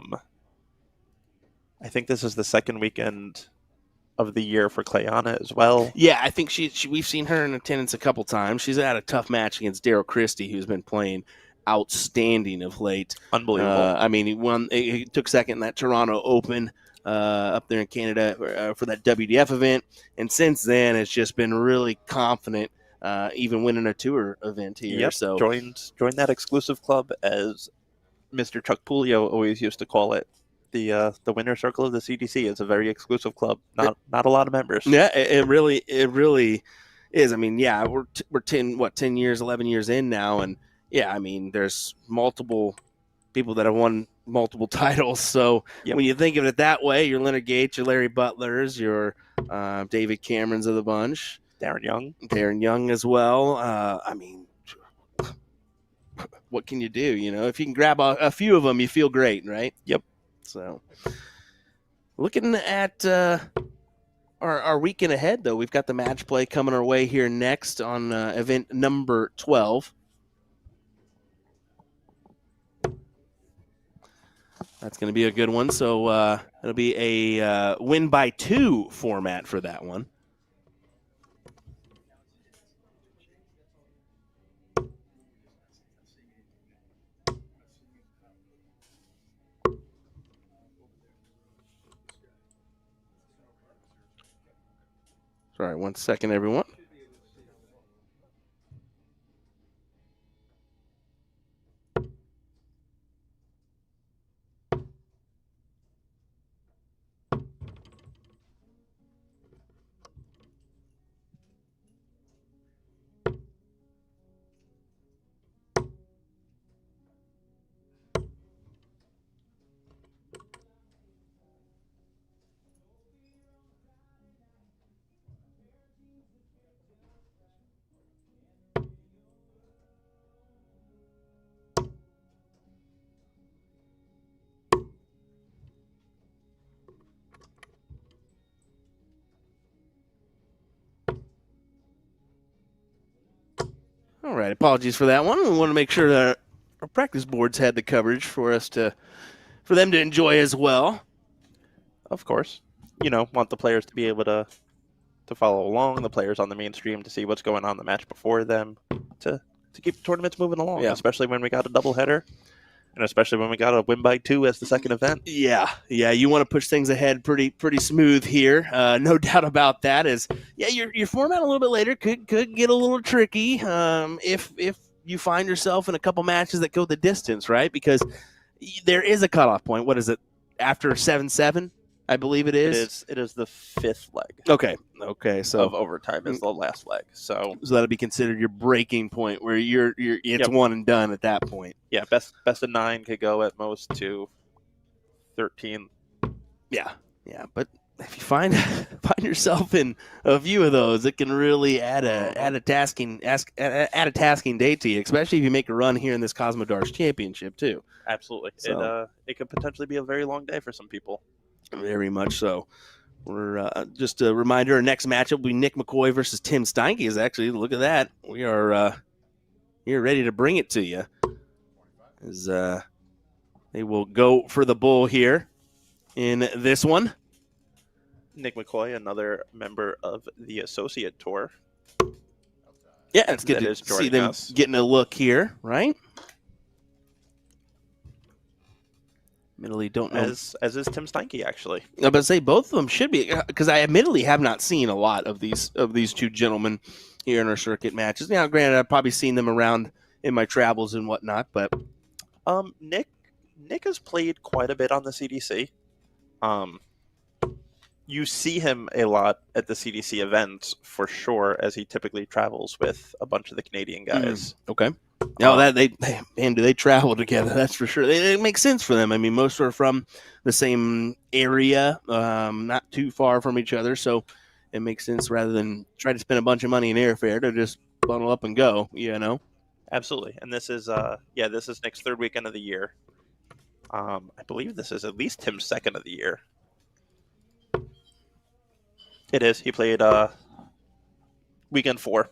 think this is the second weekend of the year for Clayana as well. Yeah, I think we've seen her in attendance a couple times. She's had a tough match against Daryl Christie, who's been playing outstanding of late. Unbelievable. I mean, he took second in that Toronto Open up there in Canada for that WDF event, and since then has just been really confident, even winning a tour event here. Yep, so joined that exclusive club, as Mr. Chuck Pulio always used to call it. The winner circle of the CDC is a very exclusive club. Not a lot of members. Yeah, it really is. I mean, yeah, we're 10 years, 11 years in now, and yeah, I mean, there's multiple people that have won multiple titles. So when you think of it that way, your Leonard Gates, your Larry Butlers, your David Camerons of the bunch, Darren Young as well. I mean, what can you do? You know, if you can grab a few of them, you feel great, right? Yep. So, looking at our weekend ahead, though, we've got the match play coming our way here next on event number 12. That's going to be a good one. So, it'll be a win by 2 format for that one. Sorry, 1 second, everyone. All right, apologies for that one. We want to make sure that our practice boards had the coverage for them to enjoy as well. Of course. You know, want the players to be able to follow along, the players on the main stream to see what's going on the match before them, to keep the tournaments moving along, especially when we got a doubleheader, and especially when we got a win by 2 as the second event. Yeah, you want to push things ahead pretty smooth here. No doubt about that. Your format a little bit later could get a little tricky if you find yourself in a couple matches that go the distance, right? Because there is a cutoff point. What is it? After 7-7, I believe it is. It is the 5th leg. Okay. So of overtime is the last leg. So that'll be considered your breaking point, where it's one and done at that point. Yeah, best of 9 could go at most to 13. Yeah. But if you find yourself in a few of those, it can really add a tasking day to you, especially if you make a run here in this Cosmo Darts Championship too. Absolutely. So, it could potentially be a very long day for some people. Very much so. We're just a reminder, our next matchup will be Nick McCoy versus Tim Steinkey. Is actually, look at that. We are here ready to bring it to you. As They will go for the bull here in this one. Nick McCoy, another member of the Associate Tour. Yeah, it's good that to is see joining them us. getting a look here, right? Admittedly, don't know. As is Tim Steinkey, actually. I was about to say both of them should be, because I admittedly have not seen a lot of these two gentlemen here in our circuit matches. Now, granted, I've probably seen them around in my travels and whatnot, but Nick has played quite a bit on the CDC. You see him a lot at the CDC events for sure, as he typically travels with a bunch of the Canadian guys. Okay. No, do they travel together? That's for sure. It makes sense for them. I mean, most are from the same area, not too far from each other, so it makes sense rather than try to spend a bunch of money in airfare to just bundle up and go. Absolutely, and this is Nick's third weekend of the year. I believe this is at least Tim's second of the year. It is. He played weekend 4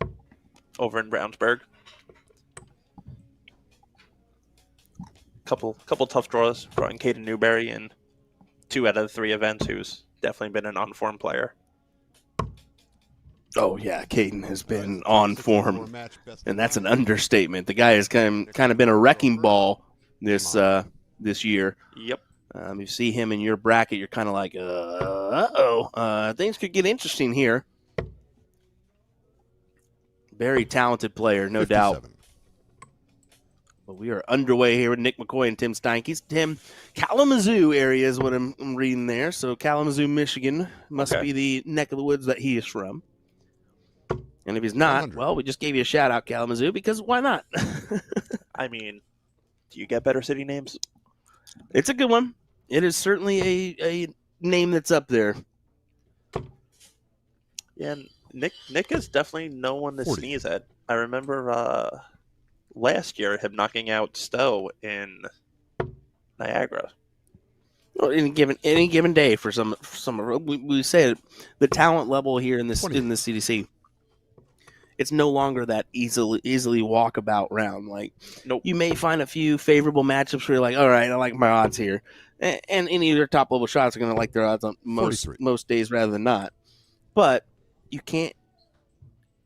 over in Brownsburg. Couple tough draws, drawing Caden Newberry in 2 out of the 3 events, who's definitely been an on-form player. Oh yeah, Caden has been on form, and that's an understatement. The guy has kind of been a wrecking ball this year. Yep. You see him in your bracket, you're kind of like, things could get interesting here. Very talented player, no 57. doubt. But we are underway here with Nick McCoy and Tim Steinkey. Tim, Kalamazoo area is what I'm reading there. So Kalamazoo, Michigan must be the neck of the woods that he is from. And if he's not, 100. well, we just gave you a shout out, Kalamazoo, because why not? I mean, do you get better city names? It's a good one. It is certainly a name that's up there. Yeah, Nick is definitely no one to 40. sneeze at. I remember last year him knocking out Stowe in Niagara. Well, any given day for some we say the talent level here in this 20. in the CDC. It's no longer that easily walkabout round. Like, Nope. You may find a few favorable matchups where you're like, all right, I like my odds here, and any of their top level shots are going to like their odds on 43. most days rather than not. But you can't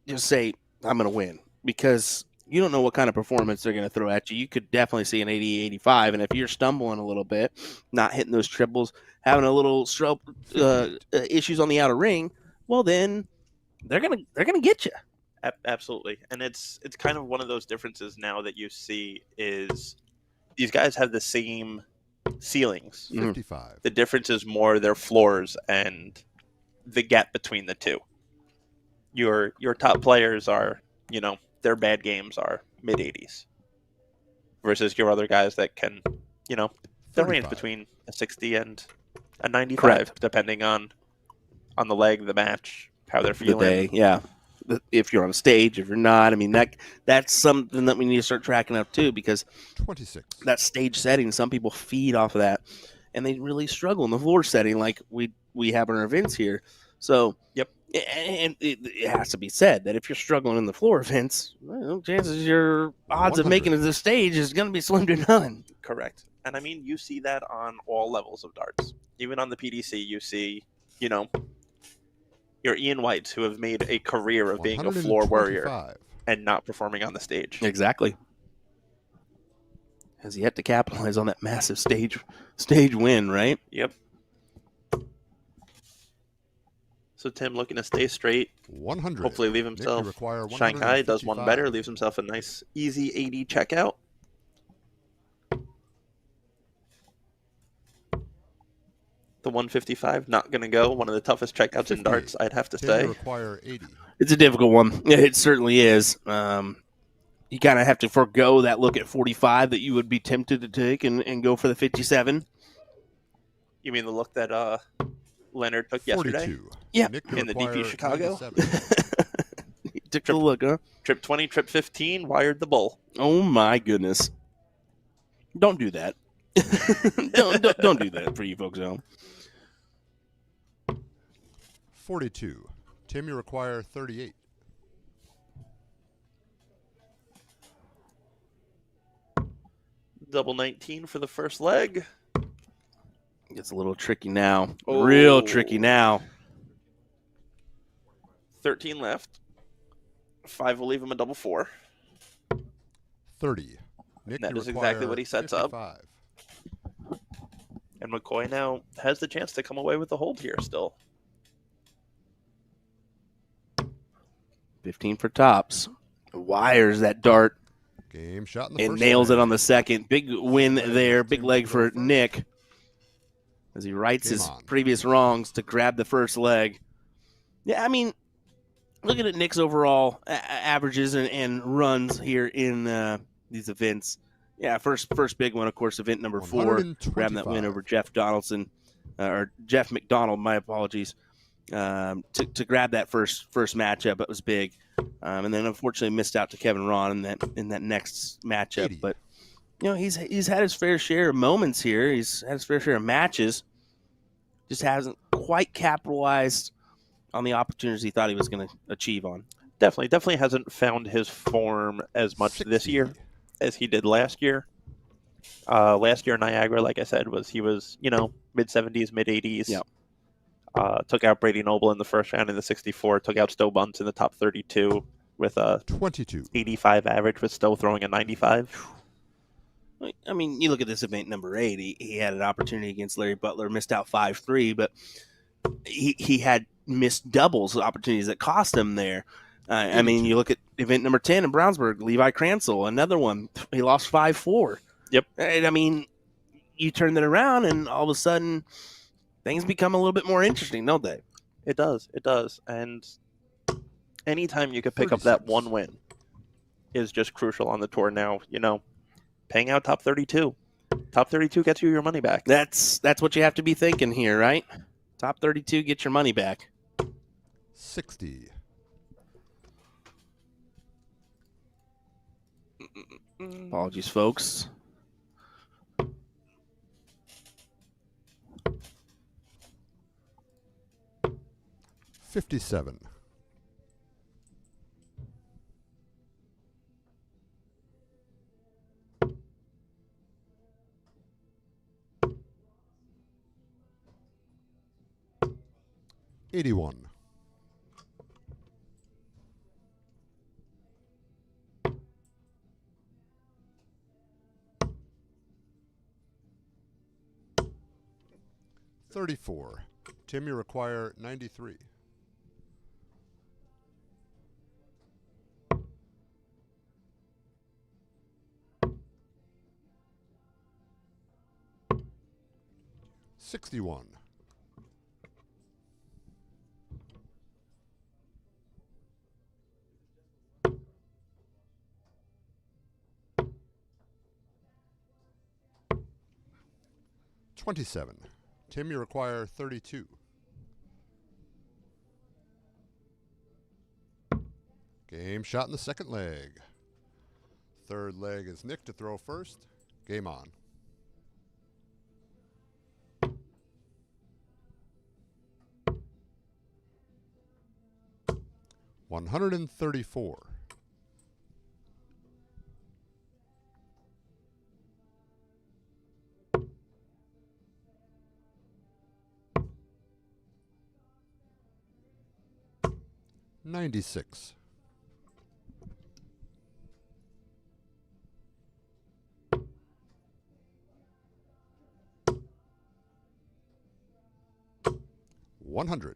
just say I'm going to win, because you don't know what kind of performance they're going to throw at you. You could definitely see an 80, 85, and if you're stumbling a little bit, not hitting those triples, having a little issues on the outer ring, well then they're gonna get you. Absolutely, and it's kind of one of those differences now that you see is these guys have the same ceilings. 55. The difference is more their floors and the gap between the two. Your top players are, their bad games are mid 80s versus your other guys that can, they'll range 35. between a 60 and a 95, Correct. depending on the leg, the match, how they're The feeling. day, yeah. If you're on stage, if you're not, I mean that's something that we need to start tracking up too, because 26. that stage setting, some people feed off of that, and they really struggle in the floor setting, like we have in our events here. So, Yep. And it has to be said that if you're struggling in the floor events, well, chances your odds of 100. making it to the stage is going to be slim to none. Correct. And I mean, you see that on all levels of darts. Even on the PDC, you see, your Ian Whites, who have made a career of being a floor warrior 125. and not performing on the stage. Exactly. Has yet to capitalize on that massive stage win, right? Yep. So Tim looking to stay straight, 100. hopefully leave Nick, you himself require Shanghai, does one 155. better, leaves himself a nice, easy 80 checkout. The 155, not going to go. One of the toughest checkouts in 58. darts, I'd have to Tim, say. you require 80. It's a difficult one. Yeah, it certainly is. You kind of have to forego that look at 45 that you would be tempted to take and go for the 57. You mean the look that Leonard took yesterday? 42. Yeah. Nick, you In the DP require Chicago? 97. You took the look, huh? Trip 20, trip 15, wired the bull. Oh, my goodness. Don't do that. don't do that for you folks at home. 42. Tim, you require 38. Double 19 for the first leg. Gets a little tricky now. Oh. Real tricky now. 13 left. 5 will leave him a double 4. 30. Nick, That you is exactly require what he sets 55. up. And McCoy now has the chance to come away with the hold here still. 15 for tops. Wires that dart Game shot in the and first nails leg. it on the second. Big win there. Big Tim leg to go for first. Nick as he rights Game his on. previous wrongs to grab the first leg. Yeah, I mean, looking at Nick's overall averages and runs here in these events. Yeah, first big one, of course, event number 4. Grabbing that win over Jeff Donaldson, or Jeff McDonald, my apologies. To grab that first matchup, it was big, and then unfortunately missed out to Kevin Ron in that next matchup. 80. But you know he's had his fair share of moments here. He's had his fair share of matches. Just hasn't quite capitalized on the opportunities he thought he was going to achieve on. Definitely hasn't found his form as much 60. this year as he did last year. Last year, Niagara, like I said, he was mid-70s, mid-80s. Yep. Took out Brady Noble in the first round in the 64. Took out Stowe Buntz in the top 32 with a 22. 85 average, with Stowe throwing a 95. I mean, you look at this event number 8. He had an opportunity against Larry Butler, missed out 5-3, but he had missed doubles opportunities that cost him there. I mean, you look at event number 10 in Brownsburg, Levi Cransel, another one. He lost 5-4. Yep. And I mean, you turn that around, and all of a sudden, things become a little bit more interesting, don't they? It does. And anytime you could pick up that 36. one win is just crucial on the tour now. Paying out top 32. Top 32 gets you your money back. That's what you have to be thinking here, right? Top 32, get your money back. 60. Apologies, folks. $57. $81. $34. Tim, you require 93. $61. $27. Tim, you require 32. Game shot in the second leg. Third leg is Nick to throw first. Game on. $134. $96. $100.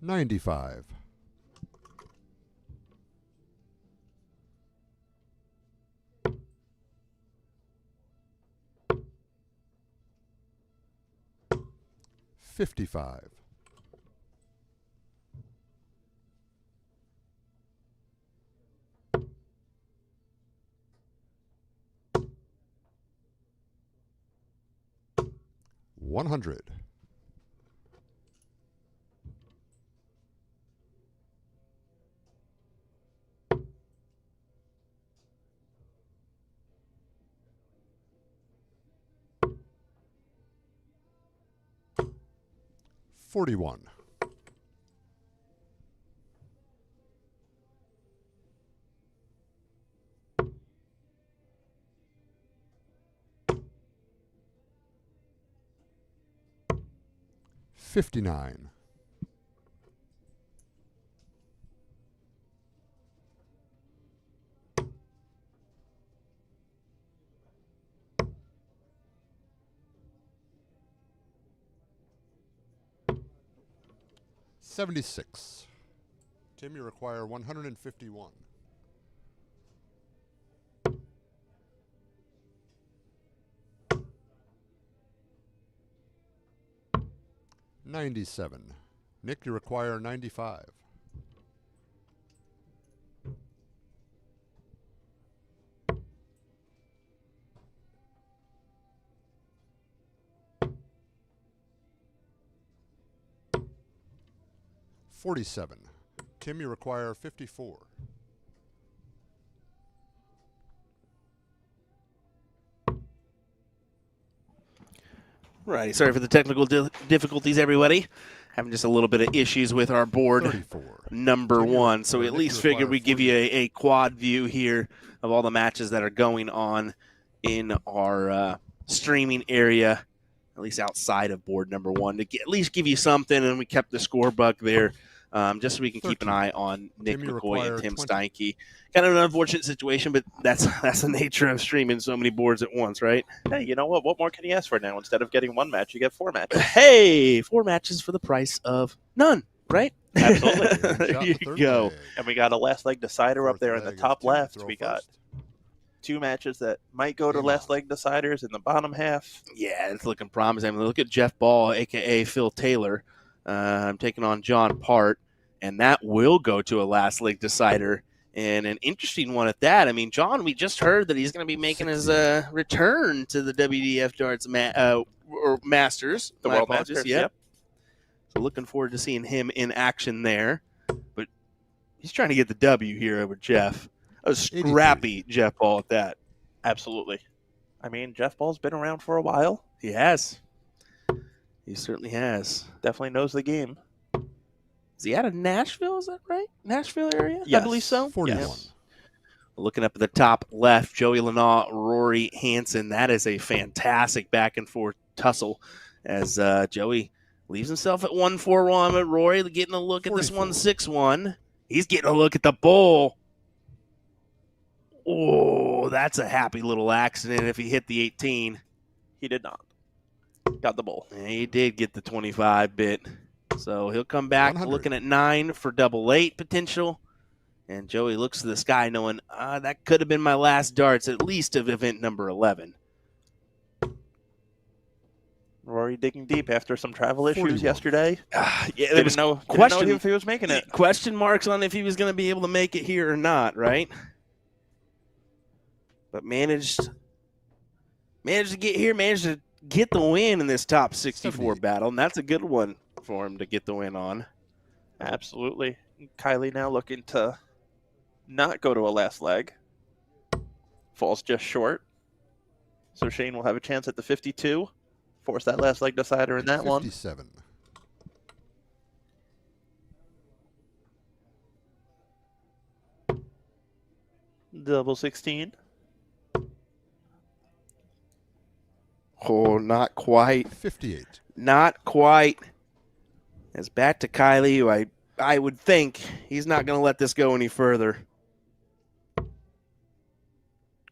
$95. $55. $100. 41. $59. $76. Tim, you require 151. $97. Nick, you require 95. $47. Tim, you require 54. Right. Sorry for the technical difficulties, everybody. Having just a little bit of issues with our board 34. number one. So we at Nick, least you figured require we'd give you a quad view here of all the matches that are going on in our streaming area, at least outside of board number one, to at least give you something. And we kept the score book there just so we can keep an eye on Nick Tim, you McCoy and require Tim 20. Steinkey. Kind of an unfortunate situation, but that's the nature of streaming so many boards at once, right? Hey, you know what? What more can you ask for now? Instead of getting one match, you get 4 matches. Hey, 4 matches for the price of none, right? Absolutely. There you go. And we got a last leg decider up Fourth there in the leg is top Tim to left. throw We got first. 2 matches that might go to Game last on. leg deciders in the bottom half. Yeah, it's looking promising. I mean, look at Jeff Ball, a.k.a. Phil Taylor. I'm taking on John Part, and that will go to a last leg decider, and an interesting one at that. I mean, John, we just heard that he's going to be making his return to the WDF Darts or Masters. The My World apologies, Masters, yep. So looking forward to seeing him in action there. But he's trying to get the W here over Jeff. A scrappy Jeff Ball at that. Absolutely. I mean, Jeff Ball's been around for a while. He has. He certainly has. Definitely knows the game. Is he out of Nashville? Is that right? Nashville area? I Yes. believe so. 41. Yes. Looking up at the top left, Joey Lanaugh, Rory Hansen. That is a fantastic back and forth tussle as Joey leaves himself at 1-4-1, but Rory getting a look at this 44. 1-6-1. He's getting a look at the bull. Oh, that's a happy little accident if he hit the 18. He did not. Got the bull. And he did get the 25 bit. So he'll come back 100. looking at 9 for double 8 potential. And Joey looks to the sky knowing that could have been my last darts, at least of event number 11. Rory digging deep after some travel issues 41. yesterday. Yeah, there Didn't was know question- if he was making it. question marks on if he was going to be able to make it here or not, right? But managed to get here, managed to get the win in this top 64 78. battle, and that's a good one for him to get the win on. Absolutely. Kylie now looking to not go to a last leg. Falls just short. So Shane will have a chance at the 52. Force that last leg decider in that one. 57. Double 16. Oh, not quite. 58. Not quite. It's back to Kylie, who I would think he's not going to let this go any further.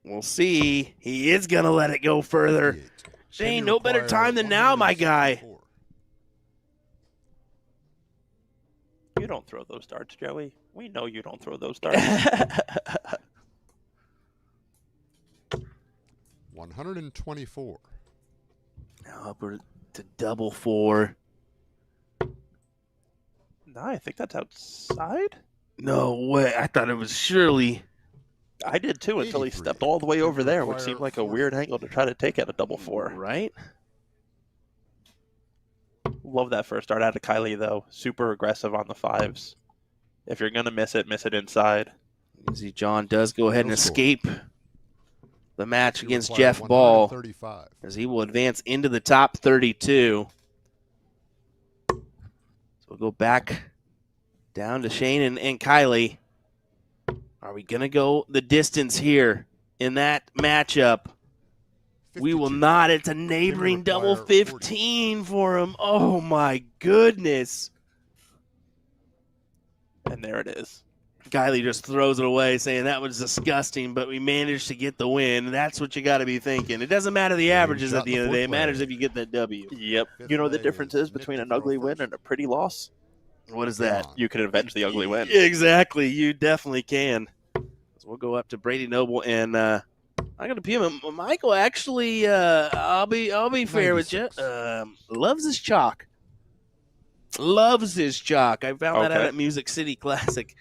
We'll see. He is going to let it go further. 58. Shane, Tim, no you better require time than now, my guy. 164. You don't throw those darts, Joey. We know you don't throw those darts. 124. Now upward to double 4. No, I think that's outside. No way. I thought it was surely. I did too until he 83. stepped all the way over there, which Require seemed like a 40. weird angle to try to take at a double 4. Right? Love that first start out of Kylie, though. Super aggressive on the 5s. If you're going to miss it inside. You see, John does go ahead and No score. escape the match You against require Jeff Ball, 135. as he will advance into the top 32. go back down to Shane and Kylie. Are we going to go the distance here in that matchup? We will 52. not. It's a neighboring require double 40. 15 for him. Oh, my goodness. And there it is. Kylie just throws it away, saying that was disgusting, but we managed to get the win. That's what you got to be thinking. It doesn't matter the averages shot at the in end the of the day. It fourth matters leg. if you get that W. Yep. Fifth You know the leg difference is is between Nick an to ugly throw win first. and a pretty loss? What is that? John. You can avenge the ugly win. Exactly. You definitely can. So we'll go up to Brady Noble, and I'm going to pee him. Michael, actually, I'll be fair with you. 96. Loves his chalk. Loves his chalk. I found that out Okay. at Music City Classic.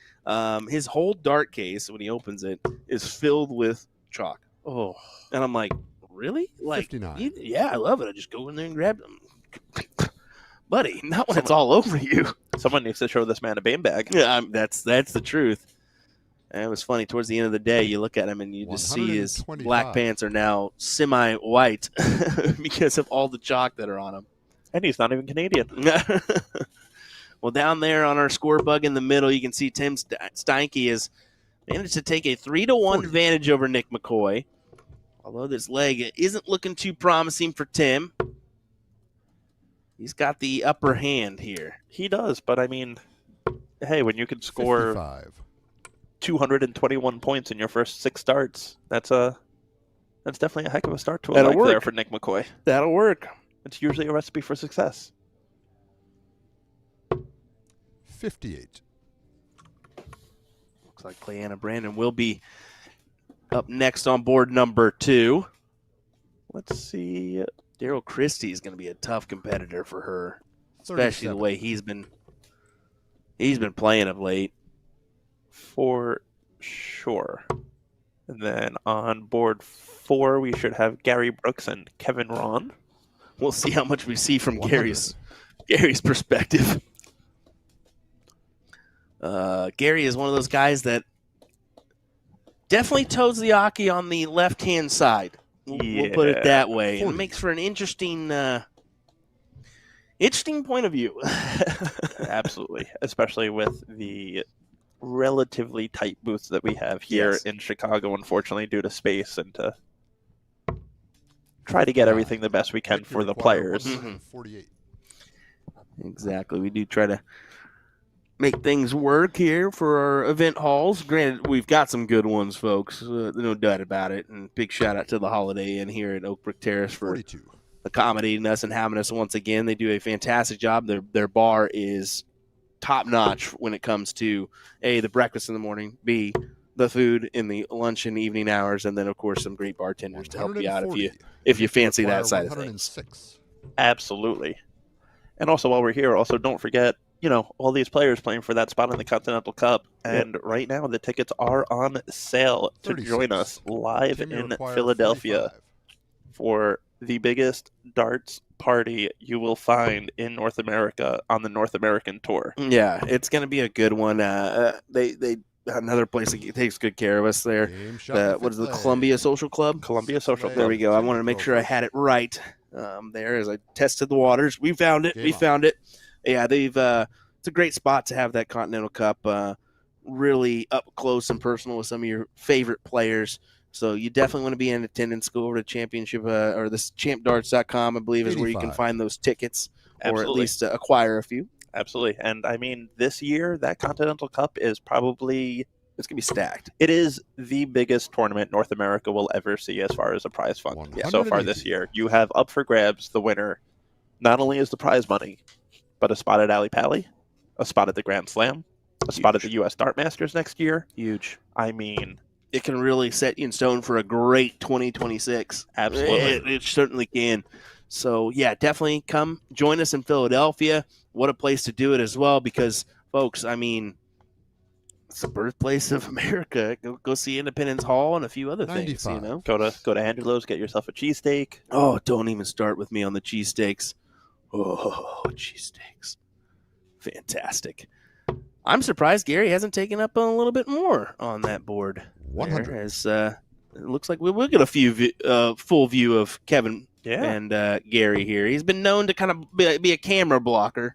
His whole dart case, when he opens it, is filled with chalk. Oh, And I'm like, really? Like, 59. yeah, I love it. I just go in there and grab them. Buddy, not when it's all over you. someone needs to show this man a beanbag. Yeah, that's the truth. And it was funny. Towards the end of the day, you look at him and you just see his 125. black pants are now semi-white because of all the chalk that are on them. And he's not even Canadian. Well, down there on our score bug in the middle, you can see Tim Steinkey has managed to take a 3-1 40. advantage over Nick McCoy. Although this leg isn't looking too promising for Tim. He's got the upper hand here. He does, but I mean, hey, when you can score 55. 221 points in your first 6 starts, that's definitely a heck of a start to a That'll leg there work. for Nick McCoy. That'll work. It's usually a recipe for success. 58. Looks like Cleanna Brandon will be up next on board number 2. Let's see. Daryl Christie is going to be a tough competitor for her, especially the 37. way he's been playing of late. For sure. And then on board 4, we should have Gary Brooks and Kevin Ron. We'll see how much we see from 100. Gary's perspective. Gary is one of those guys that definitely toes the hockey on the left-hand side. We'll put it that way. And it 40. makes for an interesting point of view. Absolutely. Especially with the relatively tight booths that we have here Yes. in Chicago, unfortunately, due to space and to try to get everything the best we can Victory for the require players. 148. Exactly. We do try to make things work here for our event halls. Granted, we've got some good ones, folks. No doubt about it. And big shout out to the Holiday Inn here at Oakbrook Terrace for 42. accommodating us and having us once again. They do a fantastic job. Their bar is top notch when it comes to A, the breakfast in the morning, B, the food in the lunch and evening hours, and then of course some great bartenders to help you out if you fancy that side of things. 106. Absolutely. And also, while we're here, also don't forget, all these players playing for that spot in the Continental Cup. And right now, the tickets are on sale to 36. join us live Timmy in require Philadelphia 45. for the biggest darts party you will find in North America on the North American tour. Yeah, it's going to be a good one. They another place that takes good care of us there. Game shot in the What is the fifth leg. Columbia Social Club? Columbia Social There There Club. we go. I wanted to make sure I had it right there as I tested the waters. We found it. Game on. Yeah, they've. It's a great spot to have that Continental Cup really up close and personal with some of your favorite players. So you definitely want to be in attendance. Go over to championship or this champdarts.com, I believe, is where you can 85. find those tickets or at Absolutely. least acquire a few. Absolutely. And I mean, this year, that Continental Cup is probably, It's going to be stacked. it is the biggest tournament North America will ever see as far as a prize fund. So far this 180. year, you have up for grabs the winner. Not only is the prize money, but a spot at Ali Pally, a spot at the Grand Slam, a spot at the U.S. Dart Masters next year. Huge. I mean, It can really set you in stone for a great 2026. absolutely. It certainly can. So, yeah, definitely come join us in Philadelphia. What a place to do it as well because, folks, I mean, it's the birthplace of America. Go see Independence Hall and a few other things, 95. Go to Angelo's, get yourself a cheesesteak. Oh, don't even start with me on the cheesesteaks. Oh, cheesesteaks. Fantastic. I'm surprised Gary hasn't taken up a little bit more on that board. 100. There, as it looks like we'll get a full view of Kevin Yeah. and Gary here. He's been known to kind of be a camera blocker.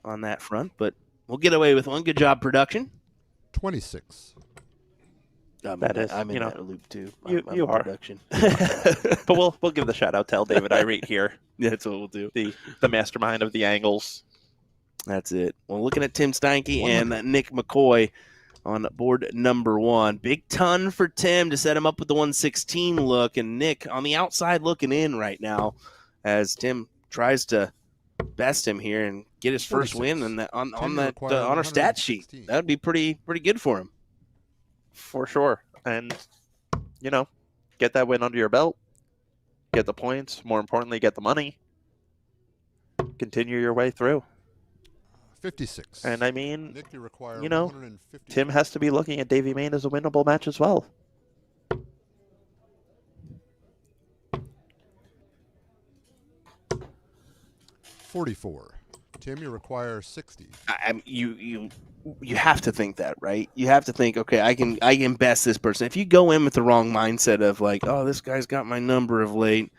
on that front, but we'll get away with one. Good job, production. 26. I'm in that loop too. You are. Production. But we'll give the shout out to David Irate here, Yeah, that's what we'll do. the mastermind of the angles. That's it. Well, looking at Tim Steinkey and Nick McCoy on board number 1. Big ton for Tim to set him up with the 116 look, and Nick on the outside looking in right now as Tim tries to best him here and get his first 46. win on require our stat sheet. 116. That would be pretty good for him. For sure. And, get that win under your belt. Get the points. More importantly, get the money. Continue your way through. 56. And I mean, Nick, you require 150. Tim has to be looking at Davey Mayne as a winnable match as well. $44. Tim, you require 60. You have to think that, right? You have to think, okay, I can best this person. If you go in with the wrong mindset of like, oh, this guy's got my number of late,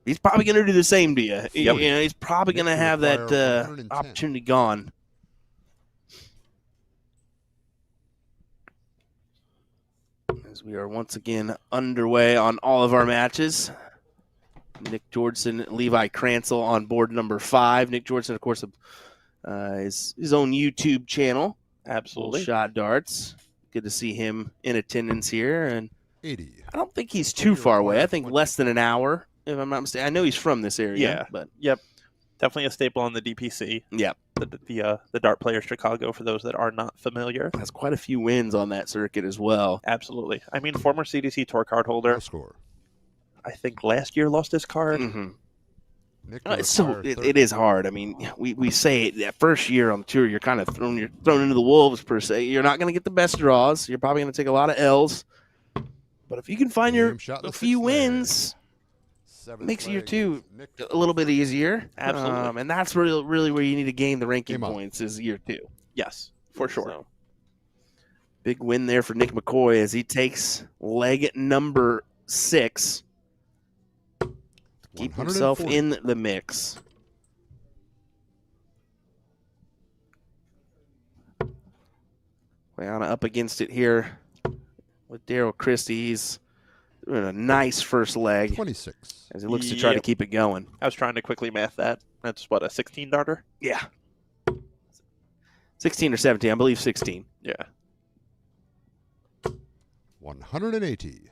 he's probably going to do the same to you. Yep. He's probably going to have that 110. opportunity gone. As we are once again underway on all of our matches. Nick Georgeson, Levi Cransel on board number 5. Nick Georgeson, of course, his own YouTube channel. Absolutely. Shot Darts. Good to see him in attendance here. And 80. I don't think he's too far away. I think less than an hour, if I'm not mistaken. I know he's from this area. Yeah. But Yep. Definitely a staple on the DPC. yeah, The Dart Player Chicago, for those that are not familiar. has quite a few wins on that circuit as well. Absolutely. I mean, former CDC Tour card holder. No score. I think last year lost his card. Mm-hmm. Nick, you It's so require it 30. is hard. I mean, we say it, that first year on the tour, you're kind of thrown into the wolves per se. You're not going to get the best draws. You're probably going to take a lot of L's. But if you can find Game shot in a the few sixth leg. wins, Seventh makes year leg 2 is Nick a little bit easier. Absolutely. And that's really where you need to gain the ranking Game on. points is year 2. Yes, for sure. So, big win there for Nick McCoy as he takes leg number 6. Keep himself 140. in the mix. Leona up against it here with Daryl Christie. He's doing a nice first leg 26. as he looks to try to Yep. keep it going. I was trying to quickly math that. That's what, a 16 darter? Yeah. 16 or 17, I believe 16. Yeah. 180.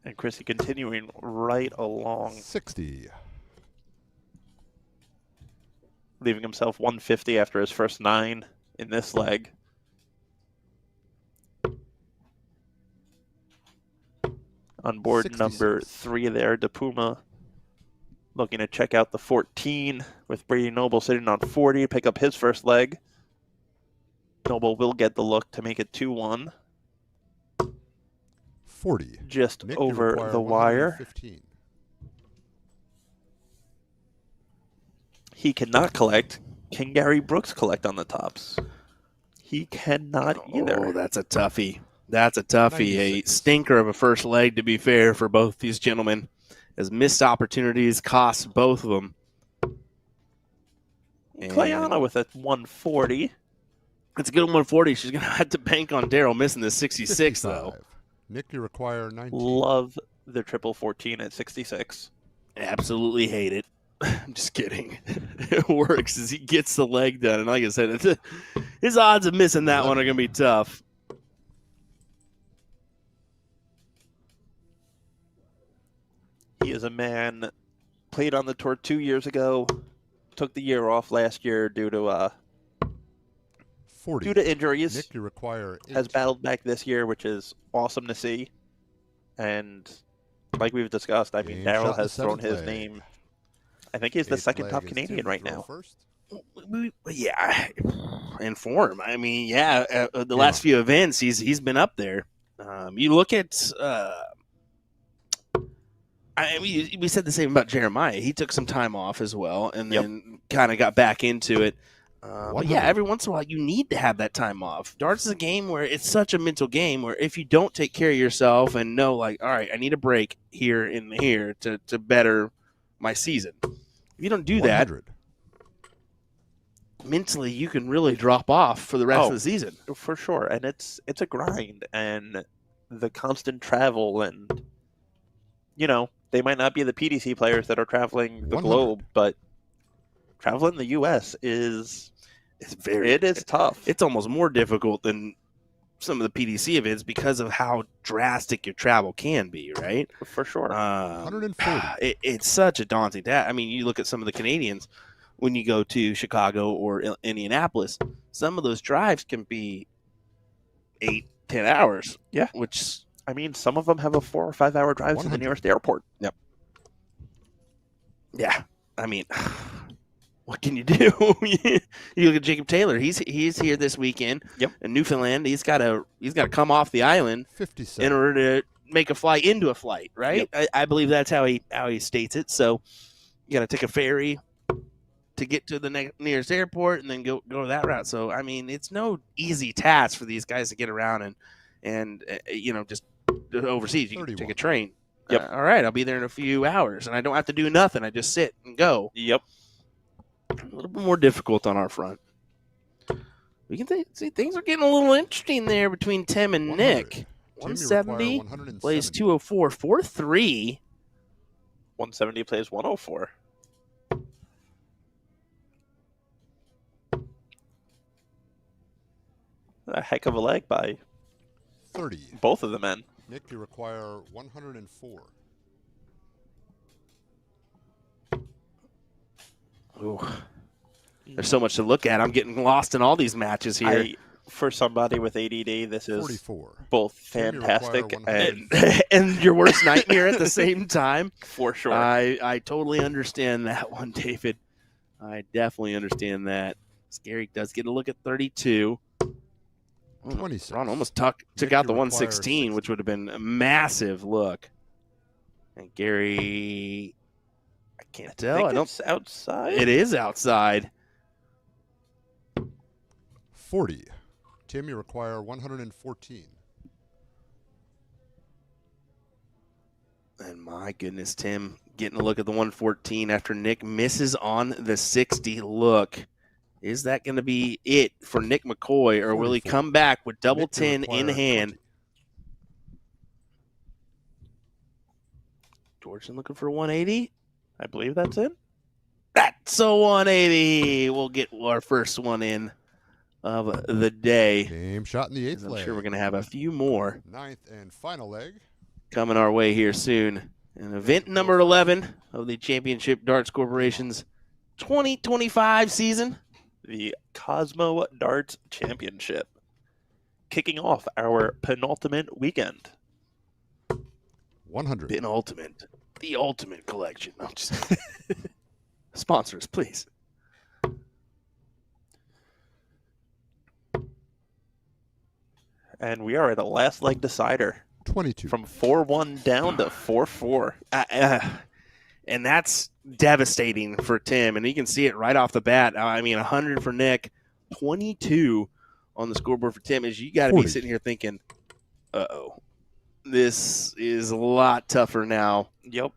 And Chrissy continuing right along, 60. leaving himself 150 after his first 9 in this leg. On board 66. number 3 there, DePuma looking to check out the 14 with Brady Noble sitting on 40 to pick up his first leg. Noble will get the look to make it 2-1, 40. just Nick, you over require the wire. 115. He cannot collect. Can Gary Brooks collect on the tops? He cannot either. Oh, that's a toughie. That's a toughie. A 96. stinker of a first leg, to be fair, for both these gentlemen, as missed opportunities cost both of them. Clayana with a 140. It's a good 140. She's going to have to bank on Daryl missing the 66, though. 55. Nick, you require 19. Love the triple 14 at 66. Absolutely hate it. I'm just kidding. It works as he gets the leg done. And like I said, his odds of missing that one are going to be tough. He is a man, played on the tour 2 years ago, took the year off last year due to 40. injuries. Nick, you require 8. Has battled back this year, which is awesome to see. And like we've discussed, I mean, Game shot Daryl in the has thrown seventh his leg. name. I think he's the Eighth second leg top is Canadian Tim right throw now. First. Yeah, in form. I mean, yeah, the last few events, he's been up there. You look at, I mean, we said the same about Jeremiah. He took some time off as well, and then kind of got back into it. But yeah, 100. every once in a while you need to have that time off. Darts is a game where it's such a mental game where if you don't take care of yourself and know, like, all right, I need a break here and here to better my season. If you don't do that, 100. mentally you can really drop off for the rest of the season. For sure. And it's a grind, and the constant travel, and they might not be the PDC players that are traveling the 100. globe, but traveling the US is tough. It's almost more difficult than some of the PDC events because of how drastic your travel can be, right? For sure. 140. It's such a daunting task. I mean, you look at some of the Canadians when you go to Chicago or Indianapolis, some of those drives can be 8-10 hours. Yeah. Which, I mean, some of them have a 4 or 5 hour drive to the 100. nearest airport. Yep. Yeah. I mean, what can you do? You look at Jacob Taylor. He's here this weekend. Yep. In Newfoundland. He's got to come off the island 57. in order to make a flight into a flight, right? Yep. I believe that's how he states it. So you got to take a ferry to get to the nearest airport and then go that route. So I mean, it's no easy task for these guys to get around and just overseas. You can 31. take a train. Yep. All right, I'll be there in a few hours, and I don't have to do nothing. I just sit and go. Yep. A little bit more difficult on our front. We can see things are getting a little interesting there between Tim and 100. Nick. Tim, you 170 require 170. plays 204, 4-3. 170 plays 104. A heck of a leg by 30. both of the men. Nick, you require 104. Ooh. There's so much to look at. I'm getting lost in all these matches here. For somebody with ADD, this is 44. both Tim, you require fantastic 100. and your worst nightmare at the same time. for sure. I totally understand that one, David. I definitely understand that. Scary does get a look at 32. 26. Ron almost took Nick, out the you require 116, 60. which would have been a massive look. And Gary, I can't tell. I don't. It's outside. It is outside. 40. Tim, you require 114. And my goodness, Tim getting a look at the 114 after Nick misses on the 60 look. Is that going to be it for Nick McCoy, or will he 44. come back with double Nick, you 10 in require hand? 20. Georgian looking for 180. I believe that's it. That's a 180. We'll get our first one in of the day. Game shot in the 8th I'm leg. sure we're going to have a few more 9th and final leg. coming our way here soon. And event number 11 of the Championship Darts Corporation's 2025 season. The Cosmo Darts Championship, kicking off our penultimate weekend. 100. Penultimate. The ultimate collection. No, just sponsors, please. And we are at a last leg decider 22. from 4-1 down to 4-4. And that's devastating for Tim. And you can see it right off the bat. I mean, 100 for Nick, 22 on the scoreboard for Tim. Is you got to be 40. sitting here thinking, uh-oh, this is a lot tougher now Yep.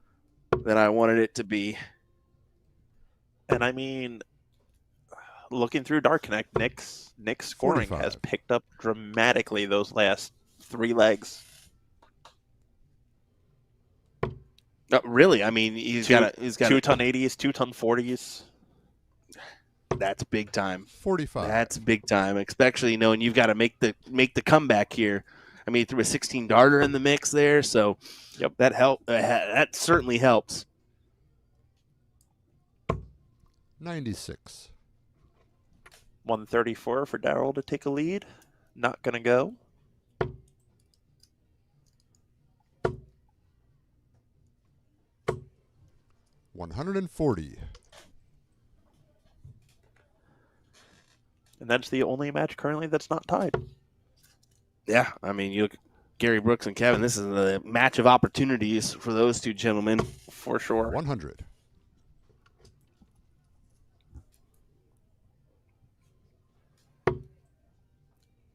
than I wanted it to be. And I mean, looking through Dark Connect, Nick's scoring 45. has picked up dramatically those last 3 legs. Really? I mean, he's got 2-ton 80s, 2-ton 40s. That's big time. 45. That's big time, especially knowing you've got to make the comeback here. I mean, threw a 16 darter in the mix there, so Yep. that certainly helps. 96. 134 for Darryl to take a lead. Not going to go. $140. And that's the only match currently that's not tied. Yeah, I mean, you look at Gary Brooks and Kevin. This is a match of opportunities for those two gentlemen. For sure. 100.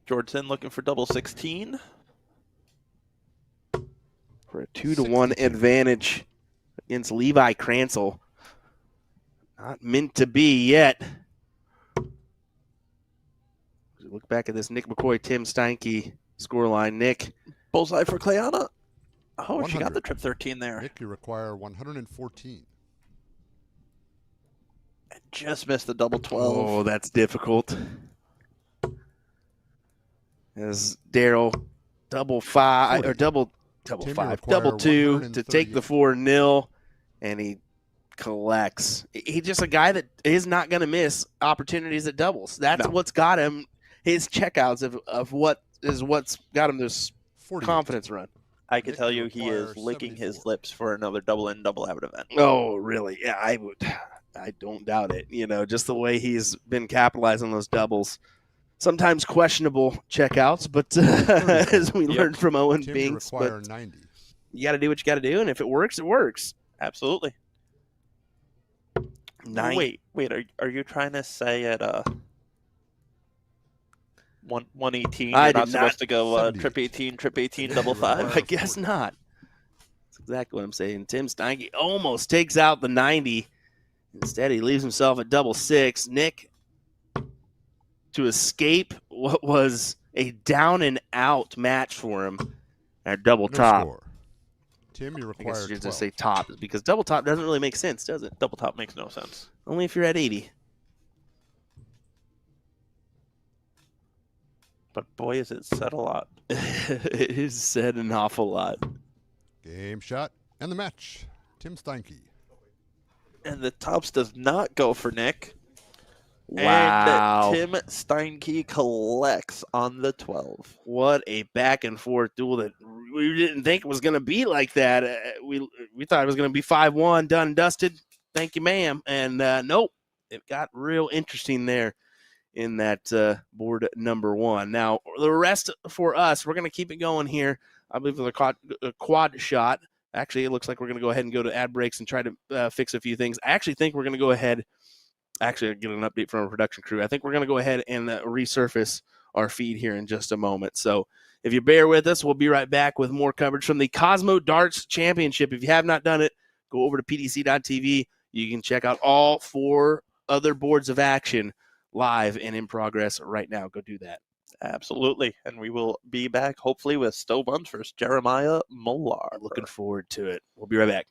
Georgeson looking for double 16. For a 2-1 62. advantage against Levi Cransel. Not meant to be yet. Look back at this Nick McCoy, Tim Steinkey scoreline. Nick. Bullseye for Cleana. Oh, she got 100. the trip 13 there. Nick, you require 114. Just missed the double 12. Oh, that's difficult. As Daryl double 5 or 40. double Tim, you 5, require double 2 to take the 138. 4-0, and he collects. He's just a guy that is not going to miss opportunities at doubles. That's No. what's got him. His checkouts of what's got him this 48. confidence run. I can Nick, tell you you he require is licking his 74. lips for another double in, double out event. Oh, really? Yeah, I don't doubt it. Just the way he's been capitalizing on those doubles. Sometimes questionable checkouts, but as we learned from Owen Tim, you Binks, require but 90. you got to do what you got to do, and if it works, it works. Absolutely. Wait, are you trying to say at 118 I you're did not supposed not- to go 78. trip 18, double 5? I guess not. That's exactly what I'm saying. Tim Steinkey almost takes out the 90. Instead, he leaves himself at double 6. Nick, to escape what was a down and out match for him at double No top. score. Tim, you I require guess you should 12. just say top because double top doesn't really make sense, does it? Double top makes no sense. Only if you're at 80. But boy, is it said a lot. It is said an awful lot. Game shot and the match. Tim Steinkey. And the tops does not go for Nick. Wow. And Tim Steinkey collects on the 12. What a back and forth duel that we didn't think was going to be like that. We thought it was going to be 5-1, done and dusted. Thank you, ma'am. And nope, it got real interesting there in that board number 1. Now, the rest for us, we're going to keep it going here. I believe with a quad shot. Actually, it looks like we're going to go ahead and go to ad breaks and try to fix a few things. I actually think we're going to go ahead. Actually, I'll get an update from our production crew. I think we're going to go ahead and resurface our feed here in just a moment. So if you bear with us, we'll be right back with more coverage from the Cosmo Darts Championship. If you have not done it, go over to pdc.tv. You can check out all 4 other boards of action live and in progress right now. Go do that. Absolutely. And we will be back hopefully with Buntz versus Jeremiah Malar. Looking forward to it. We'll be right back.